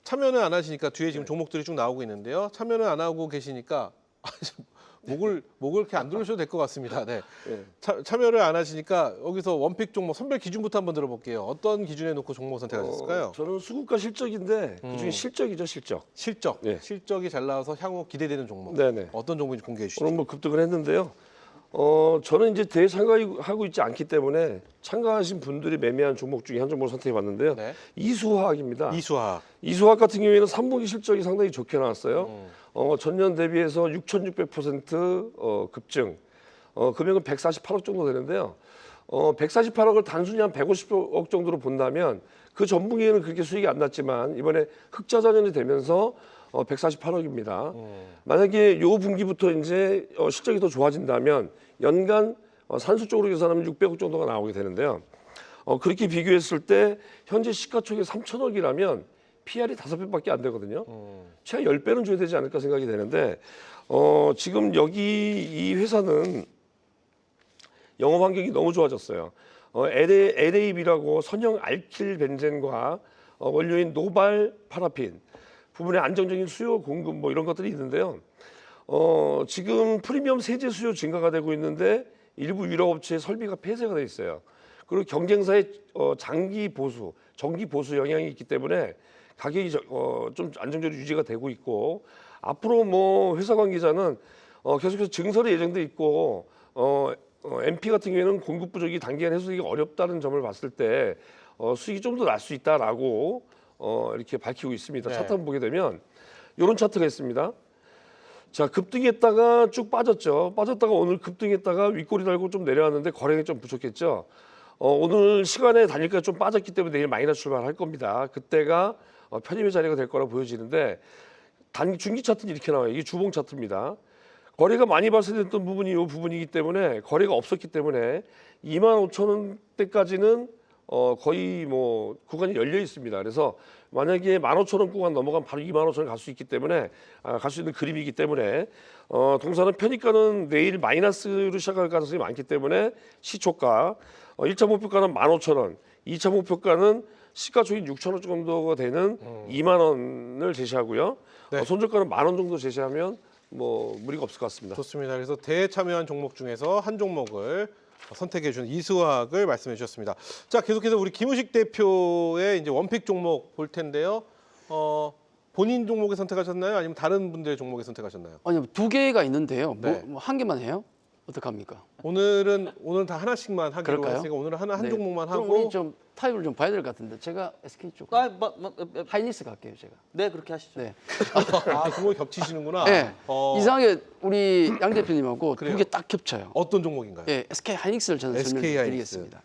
참여는 안 하시니까 뒤에 지금 종목들이 쭉 나오고 있는데요. 참여는 안 하고 계시니까 목을 이렇게 안 들으셔도 될 것 같습니다. 네. 참여를 안 하시니까 여기서 원픽 종목 선별 기준부터 한번 들어볼게요. 어떤 기준에 놓고 종목 선택하셨을까요? 저는 수급과 실적인데 그중에 실적이죠, 실적. 실적. 네. 실적이 잘 나와서 향후 기대되는 종목. 네네. 어떤 종목인지 공개해 주시죠. 오늘 뭐 급등을 했는데요. 저는 이제 대회 참가하고 있지 않기 때문에 참가하신 분들이 매매한 종목 중에 한 종목을 선택해 봤는데요. 네. 이수화학입니다. 이수학. 이수화학 같은 경우에는 3분기 실적이 상당히 좋게 나왔어요. 전년 대비해서 6,600% 급증. 금액은 148억 정도 되는데요. 148억을 단순히 한 150억 정도로 본다면 그 전분기에는 그렇게 수익이 안 났지만 이번에 흑자전환이 되면서 148억입니다. 만약에 요 분기부터 이제 실적이 더 좋아진다면 연간 산수 쪽으로 계산하면 600억 정도가 나오게 되는데요. 그렇게 비교했을 때 현재 시가총액 3천억이라면 PR이 5배밖에 안 되거든요. 최하 10배는 줘야 되지 않을까 생각이 되는데 지금 여기 이 회사는 영업 환경이 너무 좋아졌어요. LAB라고 선형 알킬 벤젠과 원료인 노발 파라핀 부분의 안정적인 수요 공급 뭐 이런 것들이 있는데요. 지금 프리미엄 세제 수요 증가가 되고 있는데 일부 유럽업체의 설비가 폐쇄가 돼 있어요. 그리고 경쟁사의 장기 보수, 정기 보수 영향이 있기 때문에 가격이 좀 안정적으로 유지가 되고 있고 앞으로 뭐 회사 관계자는 계속해서 증설이 예정돼 있고 MP 같은 경우에는 공급 부족이 단기간 해소되기 어렵다는 점을 봤을 때 수익이 좀 더 날 수 있다라고 이렇게 밝히고 있습니다. 네. 차트 한번 보게 되면 이런 차트가 있습니다. 자, 급등했다가 쭉 빠졌죠. 빠졌다가 오늘 급등했다가 윗꼬리 달고 좀 내려왔는데 거래가 좀 부족했죠. 오늘 시간에 단일가 좀 빠졌기 때문에 내일 마이너스 출발할 겁니다. 그때가 편입의 자리가 될 거라 보여지는데 중기 차트는 이렇게 나와요. 이게 주봉 차트입니다. 거래가 많이 발생됐던 부분이 이 부분이기 때문에 거래가 없었기 때문에 25,000원대까지는 거의 뭐 구간이 열려 있습니다. 그래서 만약에 15,000원 구간 넘어가면 바로 25,000원 갈 수 있기 때문에 갈 수 있는 그림이기 때문에 동사는 편입가는 내일 마이너스로 시작할 가능성이 많기 때문에 시초가 1차 목표가는 15,000원, 2차 목표가는 시가총액 6,000원 정도가 되는 2만 원을 제시하고요. 네. 손절가는 10,000원 정도 제시하면 뭐 무리가 없을 것 같습니다. 좋습니다. 그래서 대회 참여한 종목 중에서 한 종목을 선택해 준 이수학을 말씀해 주셨습니다. 자, 계속해서 우리 김우식 대표의 이제 원픽 종목 볼 텐데요. 본인 종목에 선택하셨나요? 아니면 다른 분들의 종목에 선택하셨나요? 아니요, 2개가 있는데요. 네. 뭐 한 개만 해요? 어떡합니까? 오늘은 다 하나씩만 하기로 그럴까요? 했으니까 오늘은 한 네. 종목만 그럼 하고 우리 좀 타입을 좀 봐야 될 것 같은데 제가 SK 쪽 하이닉스 갈게요, 제가. 네, 그렇게 하시죠. 네. 종목이 겹치시는구나. 네. 이상하게 우리 양 대표님하고 그래요? 2개 딱 겹쳐요. 어떤 종목인가요? 예, SK 하이닉스를 저는 SK 설명드리겠습니다.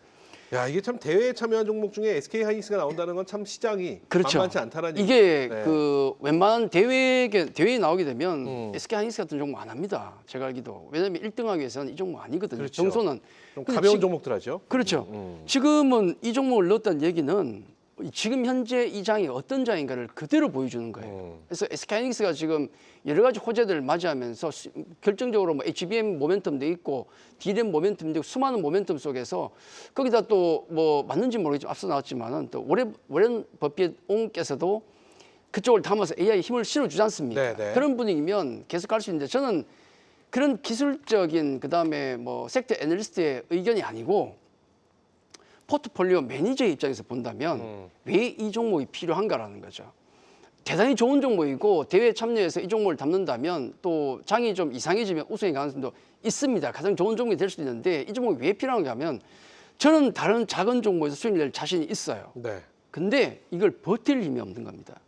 야, 이게 참 대회에 참여한 종목 중에 SK 하이닉스가 나온다는 건 참 시장이 그렇죠. 만만치 않다라는 이게 네. 그 웬만한 대회에 나오게 되면 SK 하이닉스 같은 종목 안 합니다. 제가 알기도. 왜냐하면 1등하기 위해서는 이 종목 아니거든요. 그렇죠. 정소는. 좀 근데 가벼운 종목들 하죠. 그렇죠. 지금은 이 종목을 넣었다는 얘기는 지금 현재 이 장이 어떤 장인가를 그대로 보여주는 거예요. 그래서 SK하이닉스가 지금 여러 가지 호재들을 맞이하면서 결정적으로 뭐 HBM 모멘텀도 있고 DRAM 모멘텀도 있고 수많은 모멘텀 속에서 거기다 또 뭐 맞는지 모르겠지만 앞서 나왔지만은 또 워렌 버핏 옹께서도 그쪽을 담아서 AI 힘을 실어주지 않습니까? 네네. 그런 분위기면 계속 갈 수 있는데 저는 그런 기술적인 그다음에 뭐 섹터 애널리스트의 의견이 아니고 포트폴리오 매니저의 입장에서 본다면 왜 이 종목이 필요한가라는 거죠. 대단히 좋은 종목이고 대회에 참여해서 이 종목을 담는다면 또 장이 좀 이상해지면 우승의 가능성도 있습니다. 가장 좋은 종목이 될 수도 있는데 이 종목이 왜 필요한가 하면 저는 다른 작은 종목에서 수익 낼 자신이 있어요. 네. 근데 이걸 버틸 힘이 없는 겁니다.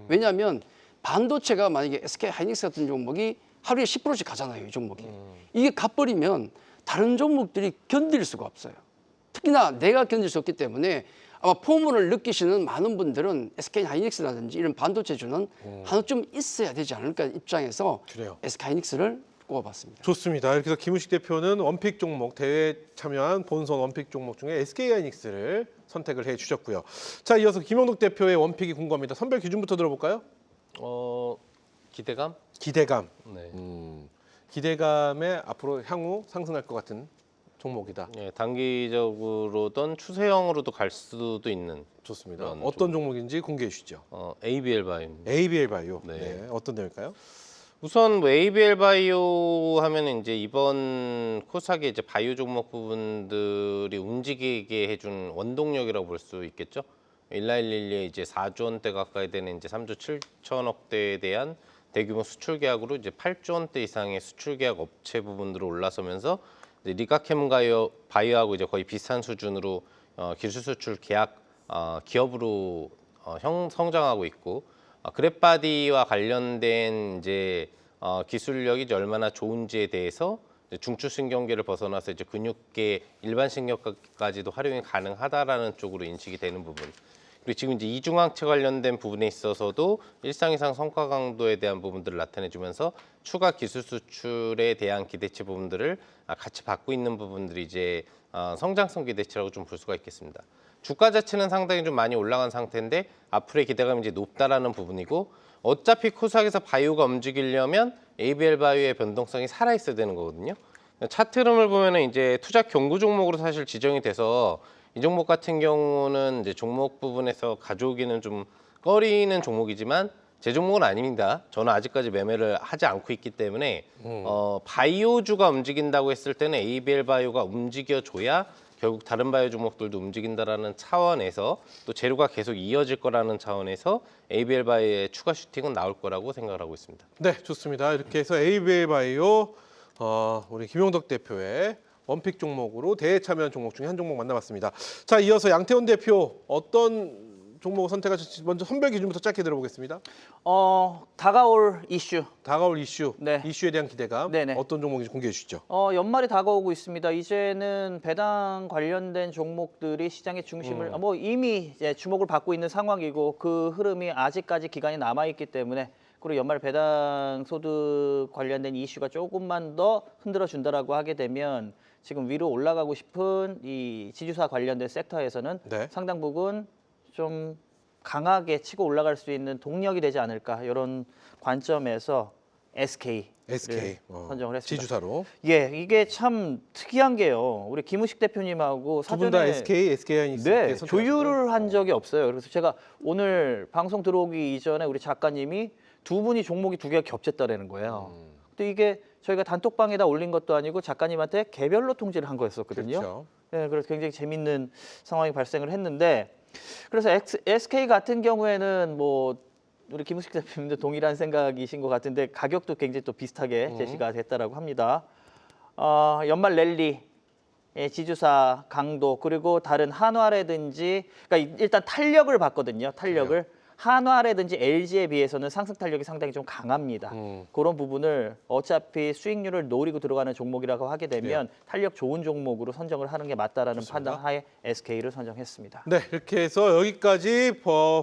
왜냐하면 반도체가 만약에 SK 하이닉스 같은 종목이 하루에 10%씩 가잖아요. 이 종목이. 이게 가버리면 다른 종목들이 견딜 수가 없어요. 특히나 내가 견딜 수 없기 때문에 아마 포문을 느끼시는 많은 분들은 SK 하이닉스라든지 이런 반도체주는 하나쯤 있어야 되지 않을까 입장에서 그래요. SK 하이닉스를 꼽아봤습니다. 좋습니다. 그래서 김우식 대표는 원픽 종목 대회에 참여한 본선 원픽 종목 중에 SK 하이닉스를 선택을 해 주셨고요. 자, 이어서 김영덕 대표의 원픽이 궁금합니다. 선별 기준부터 들어볼까요? 기대감? 기대감. 네. 기대감에 앞으로 향후 상승할 것 같은 종목이다. 예, 단기적으로든 추세형으로도 갈 수도 있는. 좋습니다. 그런 어떤 종목인지 공개해 주시죠. ABL 바이오입니다. ABL 바이오. 네. 네. 어떤 내용일까요? 우선 ABL 바이오 하면 이제 이번 코스닥의 이제 바이오 종목 부분들이 움직이게 해준 원동력이라고 볼 수 있겠죠. 1111에 이제 4조 원대 가까이 되는 이제 3조 7천억대에 대한 대규모 수출 계약으로 이제 8조 원대 이상의 수출 계약 업체 부분들을 올라서면서 이제 리가켐 바이오하고 이제 거의 비슷한 수준으로 기술 수출 계약 기업으로 성장하고 있고 그랩바디와 관련된 이제 기술력이 이제 얼마나 좋은지에 대해서 이제 중추신경계를 벗어나서 이제 근육계 일반 신경까지도 활용이 가능하다라는 쪽으로 인식이 되는 부분. 그리고 지금 이제 이중항체 관련된 부분에 있어서도 일상 이상 성과 강도에 대한 부분들을 나타내주면서 추가 기술 수출에 대한 기대치 부분들을 같이 받고 있는 부분들이 이제 성장성 기대치라고 좀 볼 수가 있겠습니다. 주가 자체는 상당히 좀 많이 올라간 상태인데 앞으로의 기대감이 이제 높다라는 부분이고 어차피 코스닥에서 바이오가 움직이려면 ABL 바이오의 변동성이 살아 있어야 되는 거거든요. 차트 흐름을 보면은 이제 투자 경고 종목으로 사실 지정이 돼서 이 종목 같은 경우는 이제 종목 부분에서 가져오기는 좀 꺼리는 종목이지만 제 종목은 아닙니다. 저는 아직까지 매매를 하지 않고 있기 때문에 바이오주가 움직인다고 했을 때는 ABL 바이오가 움직여줘야 결국 다른 바이오 종목들도 움직인다라는 차원에서 또 재료가 계속 이어질 거라는 차원에서 ABL 바이오의 추가 슈팅은 나올 거라고 생각을 하고 있습니다. 네, 좋습니다. 이렇게 해서 ABL 바이오 우리 김용덕 대표의 원픽 종목으로 대회 참여한 종목 중에 한 종목 만나봤습니다. 자, 이어서 양태원 대표 어떤 종목을 선택하실지 먼저 선별 기준부터 짧게 들어보겠습니다. 다가올 이슈. 다가올 이슈, 네. 이슈에 대한 기대감 네네. 어떤 종목인지 공개해 주시죠. 연말이 다가오고 있습니다. 이제는 배당 관련된 종목들이 시장의 중심을 뭐 이미 이제 주목을 받고 있는 상황이고 그 흐름이 아직까지 기간이 남아 있기 때문에 그리고 연말 배당 소득 관련된 이슈가 조금만 더 흔들어 준다라고 하게 되면 지금 위로 올라가고 싶은 이 지주사 관련된 섹터에서는 네. 상당 부분 좀 강하게 치고 올라갈 수 있는 동력이 되지 않을까 이런 관점에서 SK 선정을 했습니다. 지주사로. 예, 이게 참 특이한 게요. 우리 김우식 대표님하고 두 분 다 사전에 SK 하이닉스 네, 조율을 한 적이 없어요. 그래서 제가 오늘 방송 들어오기 이전에 우리 작가님이 두 분이 종목이 두 개가 겹쳤다라는 거예요. 근데 이게 저희가 단톡방에다 올린 것도 아니고 작가님한테 개별로 통지를 한 거였었거든요. 그렇죠. 네, 그래서 굉장히 재밌는 상황이 발생을 했는데 그래서 SK 같은 경우에는 뭐 우리 김우식 대표님도 동일한 생각이신 것 같은데 가격도 굉장히 또 비슷하게 제시가 됐다라고 합니다. 연말 랠리, 지주사 강도 그리고 다른 한화라든지 그러니까 일단 탄력을 봤거든요. 탄력을 한화라든지 LG에 비해서는 상승 탄력이 상당히 좀 강합니다. 그런 부분을 어차피 수익률을 노리고 들어가는 종목이라고 하게 되면 탄력 좋은 종목으로 선정을 하는 게 맞다라는 판단 하에 SK를 선정했습니다. 네, 이렇게 해서 여기까지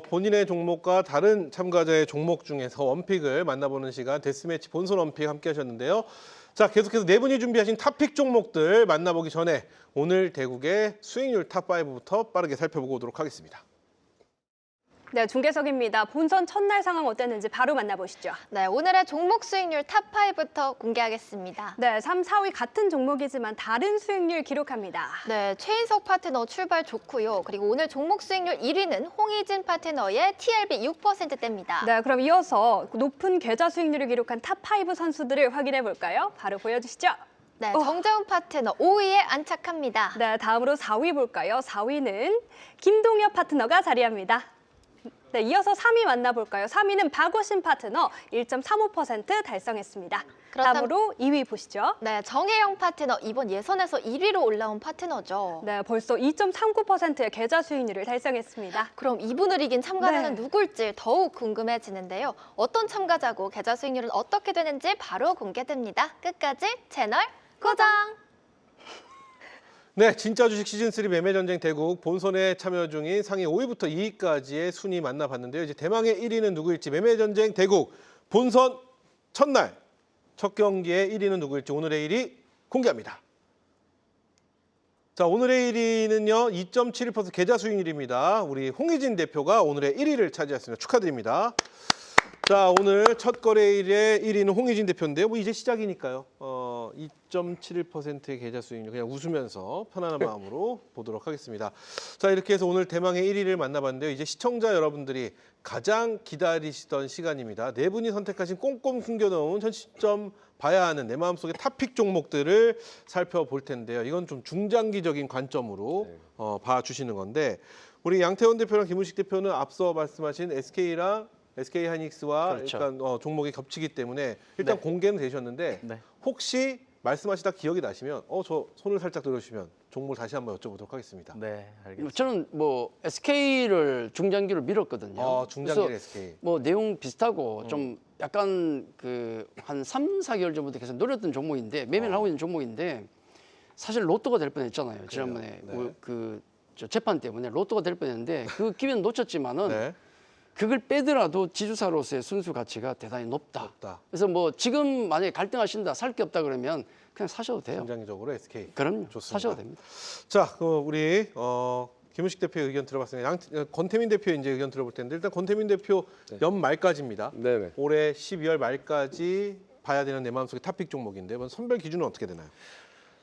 본인의 종목과 다른 참가자의 종목 중에서 원픽을 만나보는 시간 데스매치 본선 원픽 함께 하셨는데요. 자, 계속해서 네 분이 준비하신 탑픽 종목들 만나보기 전에 오늘 대국의 수익률 탑5부터 빠르게 살펴보고 오도록 하겠습니다. 네, 중계석입니다. 본선 첫날 상황 어땠는지 바로 만나보시죠. 네, 오늘의 종목 수익률 탑5부터 공개하겠습니다. 네, 3, 4위 같은 종목이지만 다른 수익률 기록합니다. 네, 최인석 파트너 출발 좋고요. 그리고 오늘 종목 수익률 1위는 홍희진 파트너의 TLB 6%대입니다. 네, 그럼 이어서 높은 계좌 수익률을 기록한 탑5 선수들을 확인해 볼까요? 바로 보여주시죠. 네, 정재훈 파트너 5위에 안착합니다. 네, 다음으로 4위 볼까요? 4위는 김동엽 파트너가 자리합니다. 네, 이어서 3위 만나볼까요? 3위는 박오신 파트너 1.35% 달성했습니다. 다음으로 2위 보시죠. 네, 정혜영 파트너 이번 예선에서 1위로 올라온 파트너죠. 네, 벌써 2.39%의 계좌 수익률을 달성했습니다. 그럼 이분을 이긴 참가자는 네. 누굴지 더욱 궁금해지는데요. 어떤 참가자고 계좌 수익률은 어떻게 되는지 바로 공개됩니다. 끝까지 채널 고정! 네, 진짜 주식 시즌3 매매전쟁 대국 본선에 참여 중인 상위 5위부터 2위까지의 순위 만나봤는데요. 이제 대망의 1위는 누구일지 매매전쟁 대국 본선 첫날 첫 경기의 1위는 누구일지 오늘의 1위 공개합니다. 자, 오늘의 1위는요. 2.71% 계좌 수익률입니다. 우리 홍희진 대표가 오늘의 1위를 차지했습니다. 축하드립니다. 자, 오늘 첫 거래일의 1위는 홍희진 대표인데요. 뭐 이제 시작이니까요. 2.71%의 계좌 수익률 그냥 웃으면서 편안한 마음으로 보도록 하겠습니다. 자, 이렇게 해서 오늘 대망의 1위를 만나봤는데요. 이제 시청자 여러분들이 가장 기다리시던 시간입니다. 네 분이 선택하신 꼼꼼 숨겨놓은 현 시점 봐야 하는 내 마음속의 탑픽 종목들을 살펴볼 텐데요. 이건 좀 중장기적인 관점으로 봐주시는 건데 우리 양태원 대표랑 김우식 대표는 앞서 말씀하신 SK 하이닉스와 그렇죠. 약간 종목이 겹치기 때문에 일단 네. 공개는 되셨는데 네. 혹시 말씀하시다 기억이 나시면 저 손을 살짝 들어주시면 종목을 다시 한번 여쭤보도록 하겠습니다. 네, 알겠습니다. 저는 뭐 SK를 중장기로 밀었거든요. 중장기 그래서 SK. 뭐 내용 비슷하고 좀 약간 그 한 3, 4개월 전부터 계속 노렸던 종목인데 매매를 하고 있는 종목인데 사실 로또가 될 뻔했잖아요. 지난번에 네. 저 재판 때문에 로또가 될 뻔했는데 그 기회는 놓쳤지만은 네. 그걸 빼더라도 지주사로서의 순수 가치가 대단히 높다. 높다. 그래서 뭐 지금 만약에 갈등하신다, 살 게 없다 그러면 그냥 사셔도 돼요. 중장기적으로 SK. 그럼요. 좋습니다. 사셔도 됩니다. 자, 우리 김우식 대표의 의견 들어봤습니다. 권태민 대표의 이제 의견 들어볼 텐데 일단 권태민 대표 연말까지입니다. 네네. 올해 12월 말까지 봐야 되는 내 마음속의 탑픽 종목인데 선별 기준은 어떻게 되나요?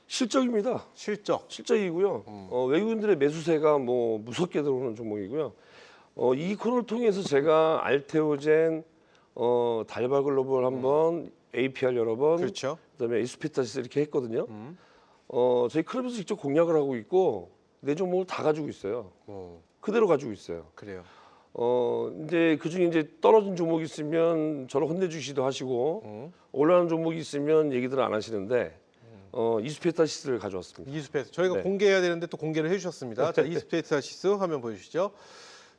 실적입니다. 실적이고요. 외국인들의 매수세가 뭐 무섭게 들어오는 종목이고요. 이 코너를 통해서 제가 알테오젠, 달바글로벌 한번, APR 여러 번, 그렇죠. 그다음에 이스피타시스 이렇게 했거든요. 저희 클럽에서 직접 공략을 하고 있고 네 종목을 다 가지고 있어요. 그대로 가지고 있어요. 그래요. 이제 그 중에 이제 떨어진 종목이 있으면 저를 혼내주시도 하시고 올라가는 종목이 있으면 얘기들 안 하시는데 이스피타시스를 가져왔습니다. 이스페이스 저희가 네. 공개해야 되는데 또 공개를 해주셨습니다. 자, 이스페이스시스 화면 보여주시죠.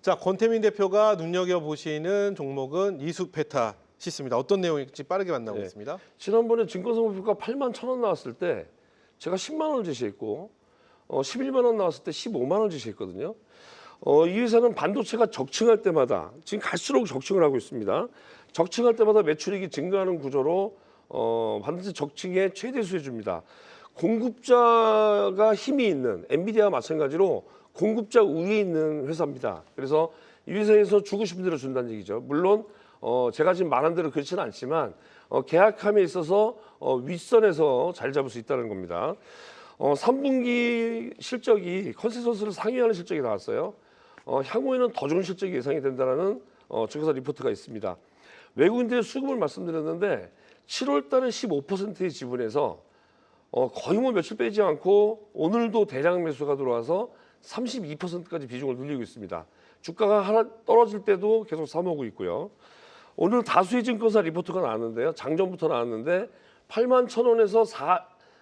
자, 권태민 대표가 눈여겨 보시는 종목은 이스페타시스입니다. 어떤 내용일지 빠르게 만나보겠습니다. 지난번에 증권사 목표가 81,000원 나왔을 때 제가 10만 원을 제시했고 11만 원 나왔을 때 15만 원 제시했거든요. 이 회사는 반도체가 적층할 때마다 지금 갈수록 적층을 하고 있습니다. 적층할 때마다 매출액이 증가하는 구조로 반도체 적층에 최대 수혜줍니다. 공급자가 힘이 있는 엔비디아와 마찬가지로 공급자 우위에 있는 회사입니다. 그래서 이 회사에서 주고 싶은 대로 준다는 얘기죠. 물론 제가 지금 말한 대로 그렇지는 않지만 계약함에 있어서 윗선에서 자리 잡을 수 있다는 겁니다. 3분기 실적이 컨센서스를 상회하는 실적이 나왔어요. 향후에는 더 좋은 실적이 예상이 된다는 증권사 리포트가 있습니다. 외국인들의 수급을 말씀드렸는데 7월 달에 15%의 지분에서 거의 뭐 며칠 빼지 않고 오늘도 대량 매수가 들어와서 32%까지 비중을 늘리고 있습니다. 주가가 하나 떨어질 때도 계속 사모으고 있고요. 오늘 다수의 증권사 리포트가 나왔는데요. 장전부터 나왔는데 81,000원에서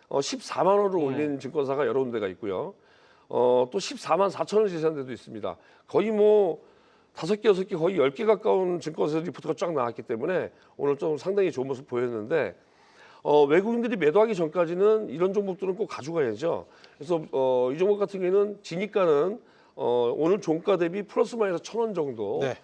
14만 원을 올린 증권사가 여러 군데가 있고요. 또 14만 4천 원 제시한 데도 있습니다. 거의 뭐 5개, 6개, 거의 10개 가까운 증권사 리포트가 쫙 나왔기 때문에 오늘 좀 상당히 좋은 모습 보였는데 외국인들이 매도하기 전까지는 이런 종목들은 꼭 가져가야죠. 그래서 이 종목 같은 경우에는 지니까는 오늘 종가 대비 플러스 마이너스 1,000원 정도 네.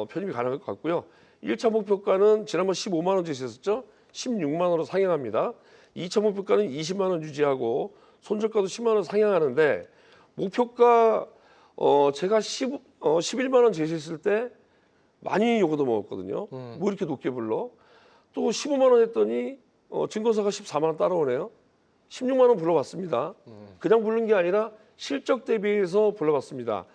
편입이 가능할 것 같고요. 1차 목표가는 지난번 15만 원 제시했었죠. 16만 원으로 상향합니다. 2차 목표가는 20만 원 유지하고 손절가도 10만 원 상향하는데 목표가 제가 11만 원 제시했을 때 많이 요거도 먹었거든요. 뭐 이렇게 높게 불러? 또 15만 원 했더니 증권사가 14만 원 따라오네요. 16만 원 불러봤습니다. 그냥 부른 게 아니라 실적 대비해서 불러봤습니다.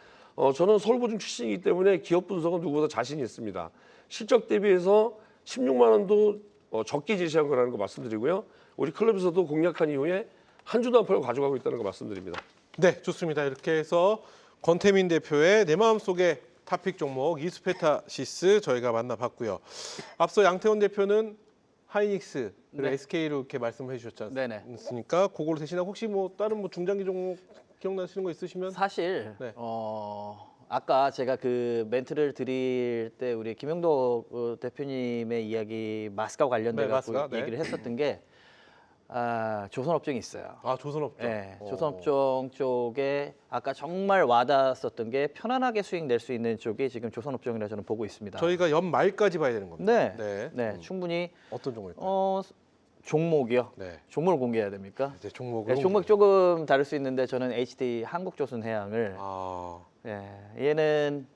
저는 서울보증 출신이기 때문에 기업 분석은 누구보다 자신이 있습니다. 실적 대비해서 16만 원도 적게 제시한 거라는 거 말씀드리고요. 우리 클럽에서도 공략한 이후에 한 주도 안 팔고 가져가고 있다는 거 말씀드립니다. 네, 좋습니다. 이렇게 해서 권태민 대표의 내 마음속의 탑픽 종목 이스페타시스 저희가 만나봤고요. 앞서 양태원 대표는 하이닉스 그리고 네. SK로 이렇게 말씀해 주셨지 네네. 않습니까? 그거를 대신하고 혹시 뭐 다른 뭐 중장기 종목 기억나시는 거 있으시면 사실 네. 아까 제가 그 멘트를 드릴 때 우리 김영도 대표님의 이야기 마스크와 관련돼 네, 갖고 마스크와, 네. 얘기를 했었던 게 조선업종이 있어요. 조선업종. 네, 조선업종 쪽에 아까 정말 와닿았었던 게 편안하게 수익 낼 수 있는 쪽이 지금 조선업종이라 저는 보고 있습니다. 저희가 연말까지 봐야 되는 겁니다. 네, 네. 네, 충분히 어떤 종목일까요? 종목이요. 네. 종목을 공개해야 됩니까? 이제 종목으로 네, 종목 조금 다를 수 있는데 저는 HD 한국조선해양을 얘는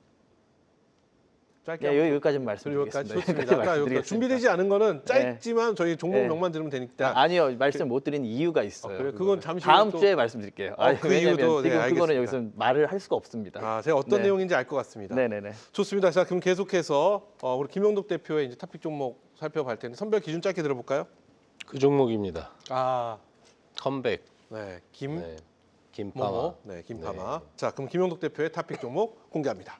짧게 여기까지만 말씀드리겠습니다. 좋습니다. 아까 여기까지 준비되지 않은 거는 짧지만 저희 종목명만 들으면 되니까. 아니요, 말씀 못 드린 이유가 있어요. 그래요? 그건 잠시 다음 또... 주에 말씀드릴게요. 그 왜냐하면 이유도 지금 네, 그거는 알겠습니다. 여기서 말을 할 수가 없습니다. 제가 어떤 네. 내용인지 알 것 같습니다. 네네네. 좋습니다. 자, 그럼 계속해서 우리 김영덕 대표의 이제 탑픽 종목 살펴볼 텐데 선별 기준 짧게 들어볼까요? 그 종목입니다. 컴백. 네, 네. 김파마. 김파마. 네, 김파마. 자, 그럼 김영덕 대표의 탑픽 종목 공개합니다.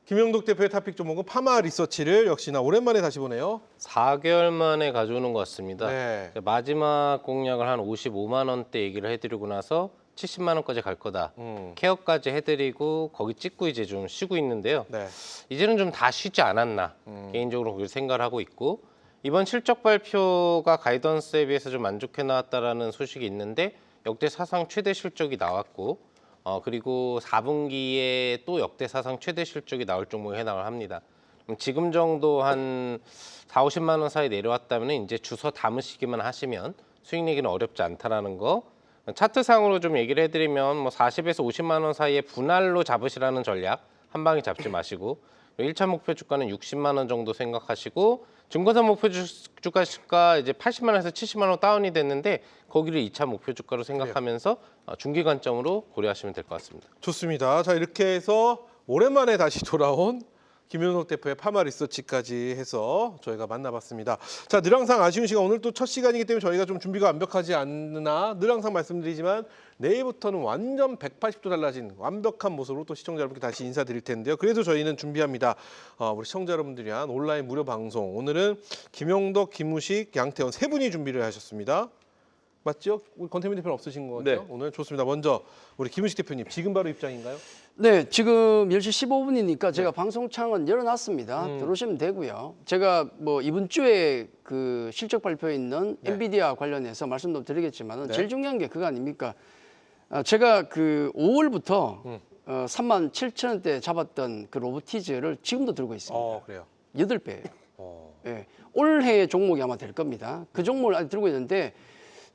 김영덕 대표의 탑픽 종목은 파마 리서치를 역시나 오랜만에 다시 보네요. 4개월 만에 가져오는 것 같습니다. 네. 마지막 공약을 한 55만 원대 얘기를 해드리고 나서 70만 원까지 갈 거다. 케어까지 해드리고 거기 찍고 이제 좀 쉬고 있는데요. 네. 이제는 좀 다 쉬지 않았나 개인적으로 그렇게 생각을 하고 있고 이번 실적 발표가 가이던스에 비해서 좀 만족해 나왔다라는 소식이 있는데 역대 사상 최대 실적이 나왔고 그리고 4분기에 또 역대 사상 최대 실적이 나올 종목에 해당을 합니다. 그럼 지금 정도 한 4, 50만 원 사이 내려왔다면 이제 주워 담으시기만 하시면 수익 내기는 어렵지 않다라는 거. 차트상으로 좀 얘기를 해드리면 뭐 40에서 50만 원 사이에 분할로 잡으시라는 전략 한 방에 잡지 마시고 1차 목표 주가는 60만 원 정도 생각하시고 증권사 목표 주가가 이제 80만 원에서 70만 원 다운이 됐는데 거기를 2차 목표 주가로 생각하면서 중기 관점으로 고려하시면 될 것 같습니다. 좋습니다. 자, 이렇게 해서 오랜만에 다시 돌아온 김영덕 대표의 파마 리서치까지 해서 저희가 만나봤습니다. 자, 늘 항상 아쉬운 시간, 오늘 또 첫 시간이기 때문에 저희가 좀 준비가 완벽하지 않으나 늘 항상 말씀드리지만 내일부터는 완전 180도 달라진 완벽한 모습으로 또 시청자 여러분께 다시 인사드릴 텐데요. 그래도 저희는 준비합니다. 우리 시청자 여러분들이 위한 온라인 무료 방송. 오늘은 김영덕, 김우식, 양태원 세 분이 준비를 하셨습니다. 맞죠? 우리 권태민 대표는 없으신 거죠? 네. 오늘 좋습니다. 먼저 우리 김우식 대표님, 지금 바로 입장인가요? 네, 지금 10시 15분이니까 제가 방송창은 열어놨습니다. 들어오시면 되고요. 제가 뭐 이번 주에 그 실적 발표에 있는 엔비디아 관련해서 말씀도 드리겠지만 제일 중요한 게 그거 아닙니까? 제가 그 5월부터 37,000원대 잡았던 그 로보티즈를 지금도 들고 있습니다. 그래요. 8배예요. 예, 올해 종목이 아마 될 겁니다. 그 종목을 아직 들고 있는데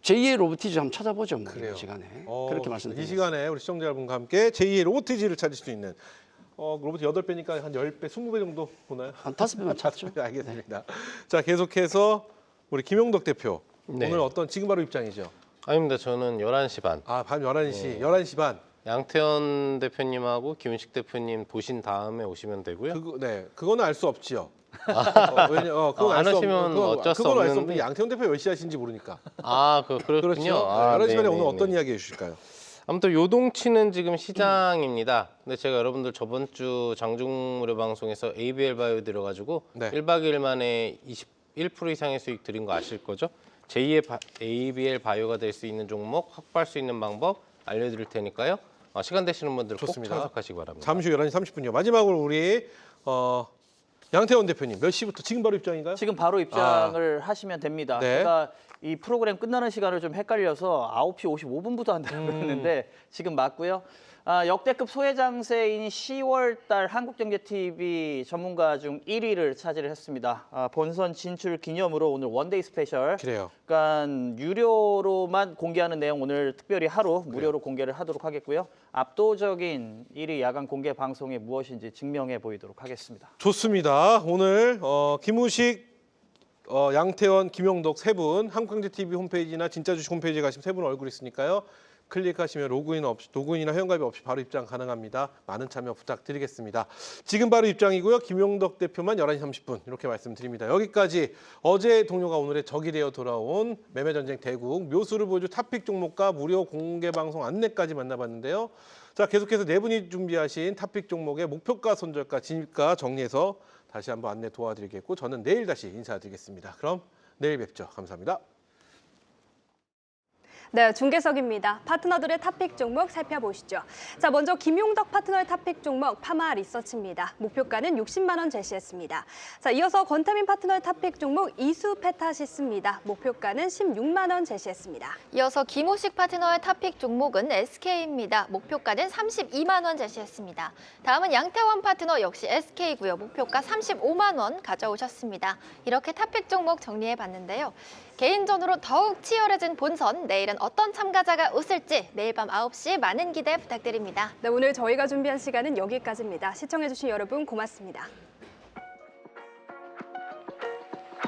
제2의 로보티즈 한번 찾아보죠. 뭐 그래요. 이 시간에. 그렇게 말씀드립니다. 이 시간에 우리 시청자 여러분과 함께 제2의 로보티즈를 찾을 수 있는 로봇 8배니까 한 10배, 20배 정도 보나요? 한 5배만 찾죠. 알겠습니다. 자, 계속해서 우리 김영덕 대표. 네. 오늘 어떤 지금 바로 입장이죠? 아닙니다. 저는 11시 반. 밤 11시, 11시 반. 양태현 대표님하고 김은식 대표님 보신 다음에 오시면 되고요. 그거는 알 수 없지요. 그건 안 하시면 어쩔 수 없는데. 양태현 대표 몇 시 하신지 모르니까. 그렇군요. 그렇죠. 11시 반에 오늘 어떤 네네네. 이야기 해주실까요? 아무튼 요동치는 지금 시장입니다. 근데 제가 여러분들 저번 주 장중무료 방송에서 ABL 바이오 들어가지고 네. 1박 2일 만에 21% 이상의 수익 드린 거 아실 거죠? 제2의 ABL 바이오가 될 수 있는 종목, 확보할 수 있는 방법 알려드릴 테니까요. 시간 되시는 분들 꼭 좋습니다. 참석하시기 바랍니다. 잠시 후 11시 30분이요. 마지막으로 우리 양태원 대표님 몇 시부터 지금 바로 입장인가요? 지금 바로 입장을 하시면 됩니다. 네. 제가 이 프로그램 끝나는 시간을 좀 헷갈려서 9시 55분부터 한다고 했는데 지금 맞고요. 역대급 소외장세인 10월 달 한국경제TV 전문가 중 1위를 차지를 했습니다. 본선 진출 기념으로 오늘 원데이 스페셜. 그래요. 그러니까 유료로만 공개하는 내용 오늘 특별히 하루 무료로 공개를 하도록 하겠고요. 압도적인 1위 야간 공개 방송이 무엇인지 증명해 보이도록 하겠습니다. 좋습니다. 오늘 김우식, 양태원, 김영덕 세 분 한국경제TV 홈페이지나 진짜주식 홈페이지에 가시면 세 분 얼굴 있으니까요. 클릭하시면 로그인이나 회원가입 없이 바로 입장 가능합니다. 많은 참여 부탁드리겠습니다. 지금 바로 입장이고요. 김영덕 대표만 11시 30분 이렇게 말씀드립니다. 여기까지 어제 동료가 오늘의 적이 되어 돌아온 매매전쟁 대국 묘수를 보여줄 탑픽 종목과 무료 공개 방송 안내까지 만나봤는데요. 자, 계속해서 네 분이 준비하신 탑픽 종목의 목표가, 손절가, 진입가 정리해서 다시 한번 안내 도와드리겠고 저는 내일 다시 인사드리겠습니다. 그럼 내일 뵙죠. 감사합니다. 네, 중계석입니다. 파트너들의 탑픽 종목 살펴보시죠. 자, 먼저 김용덕 파트너의 탑픽 종목 파마 리서치입니다. 목표가는 60만 원 제시했습니다. 자, 이어서 권태민 파트너의 탑픽 종목 이수페타시스입니다. 목표가는 16만 원 제시했습니다. 이어서 김우식 파트너의 탑픽 종목은 SK입니다. 목표가는 32만 원 제시했습니다. 다음은 양태원 파트너 역시 SK고요. 목표가 35만 원 가져오셨습니다. 이렇게 탑픽 종목 정리해봤는데요. 개인전으로 더욱 치열해진 본선, 내일은 어떤 참가자가 웃을지 내일 밤 9시 많은 기대 부탁드립니다. 네, 오늘 저희가 준비한 시간은 여기까지입니다. 시청해주신 여러분 고맙습니다.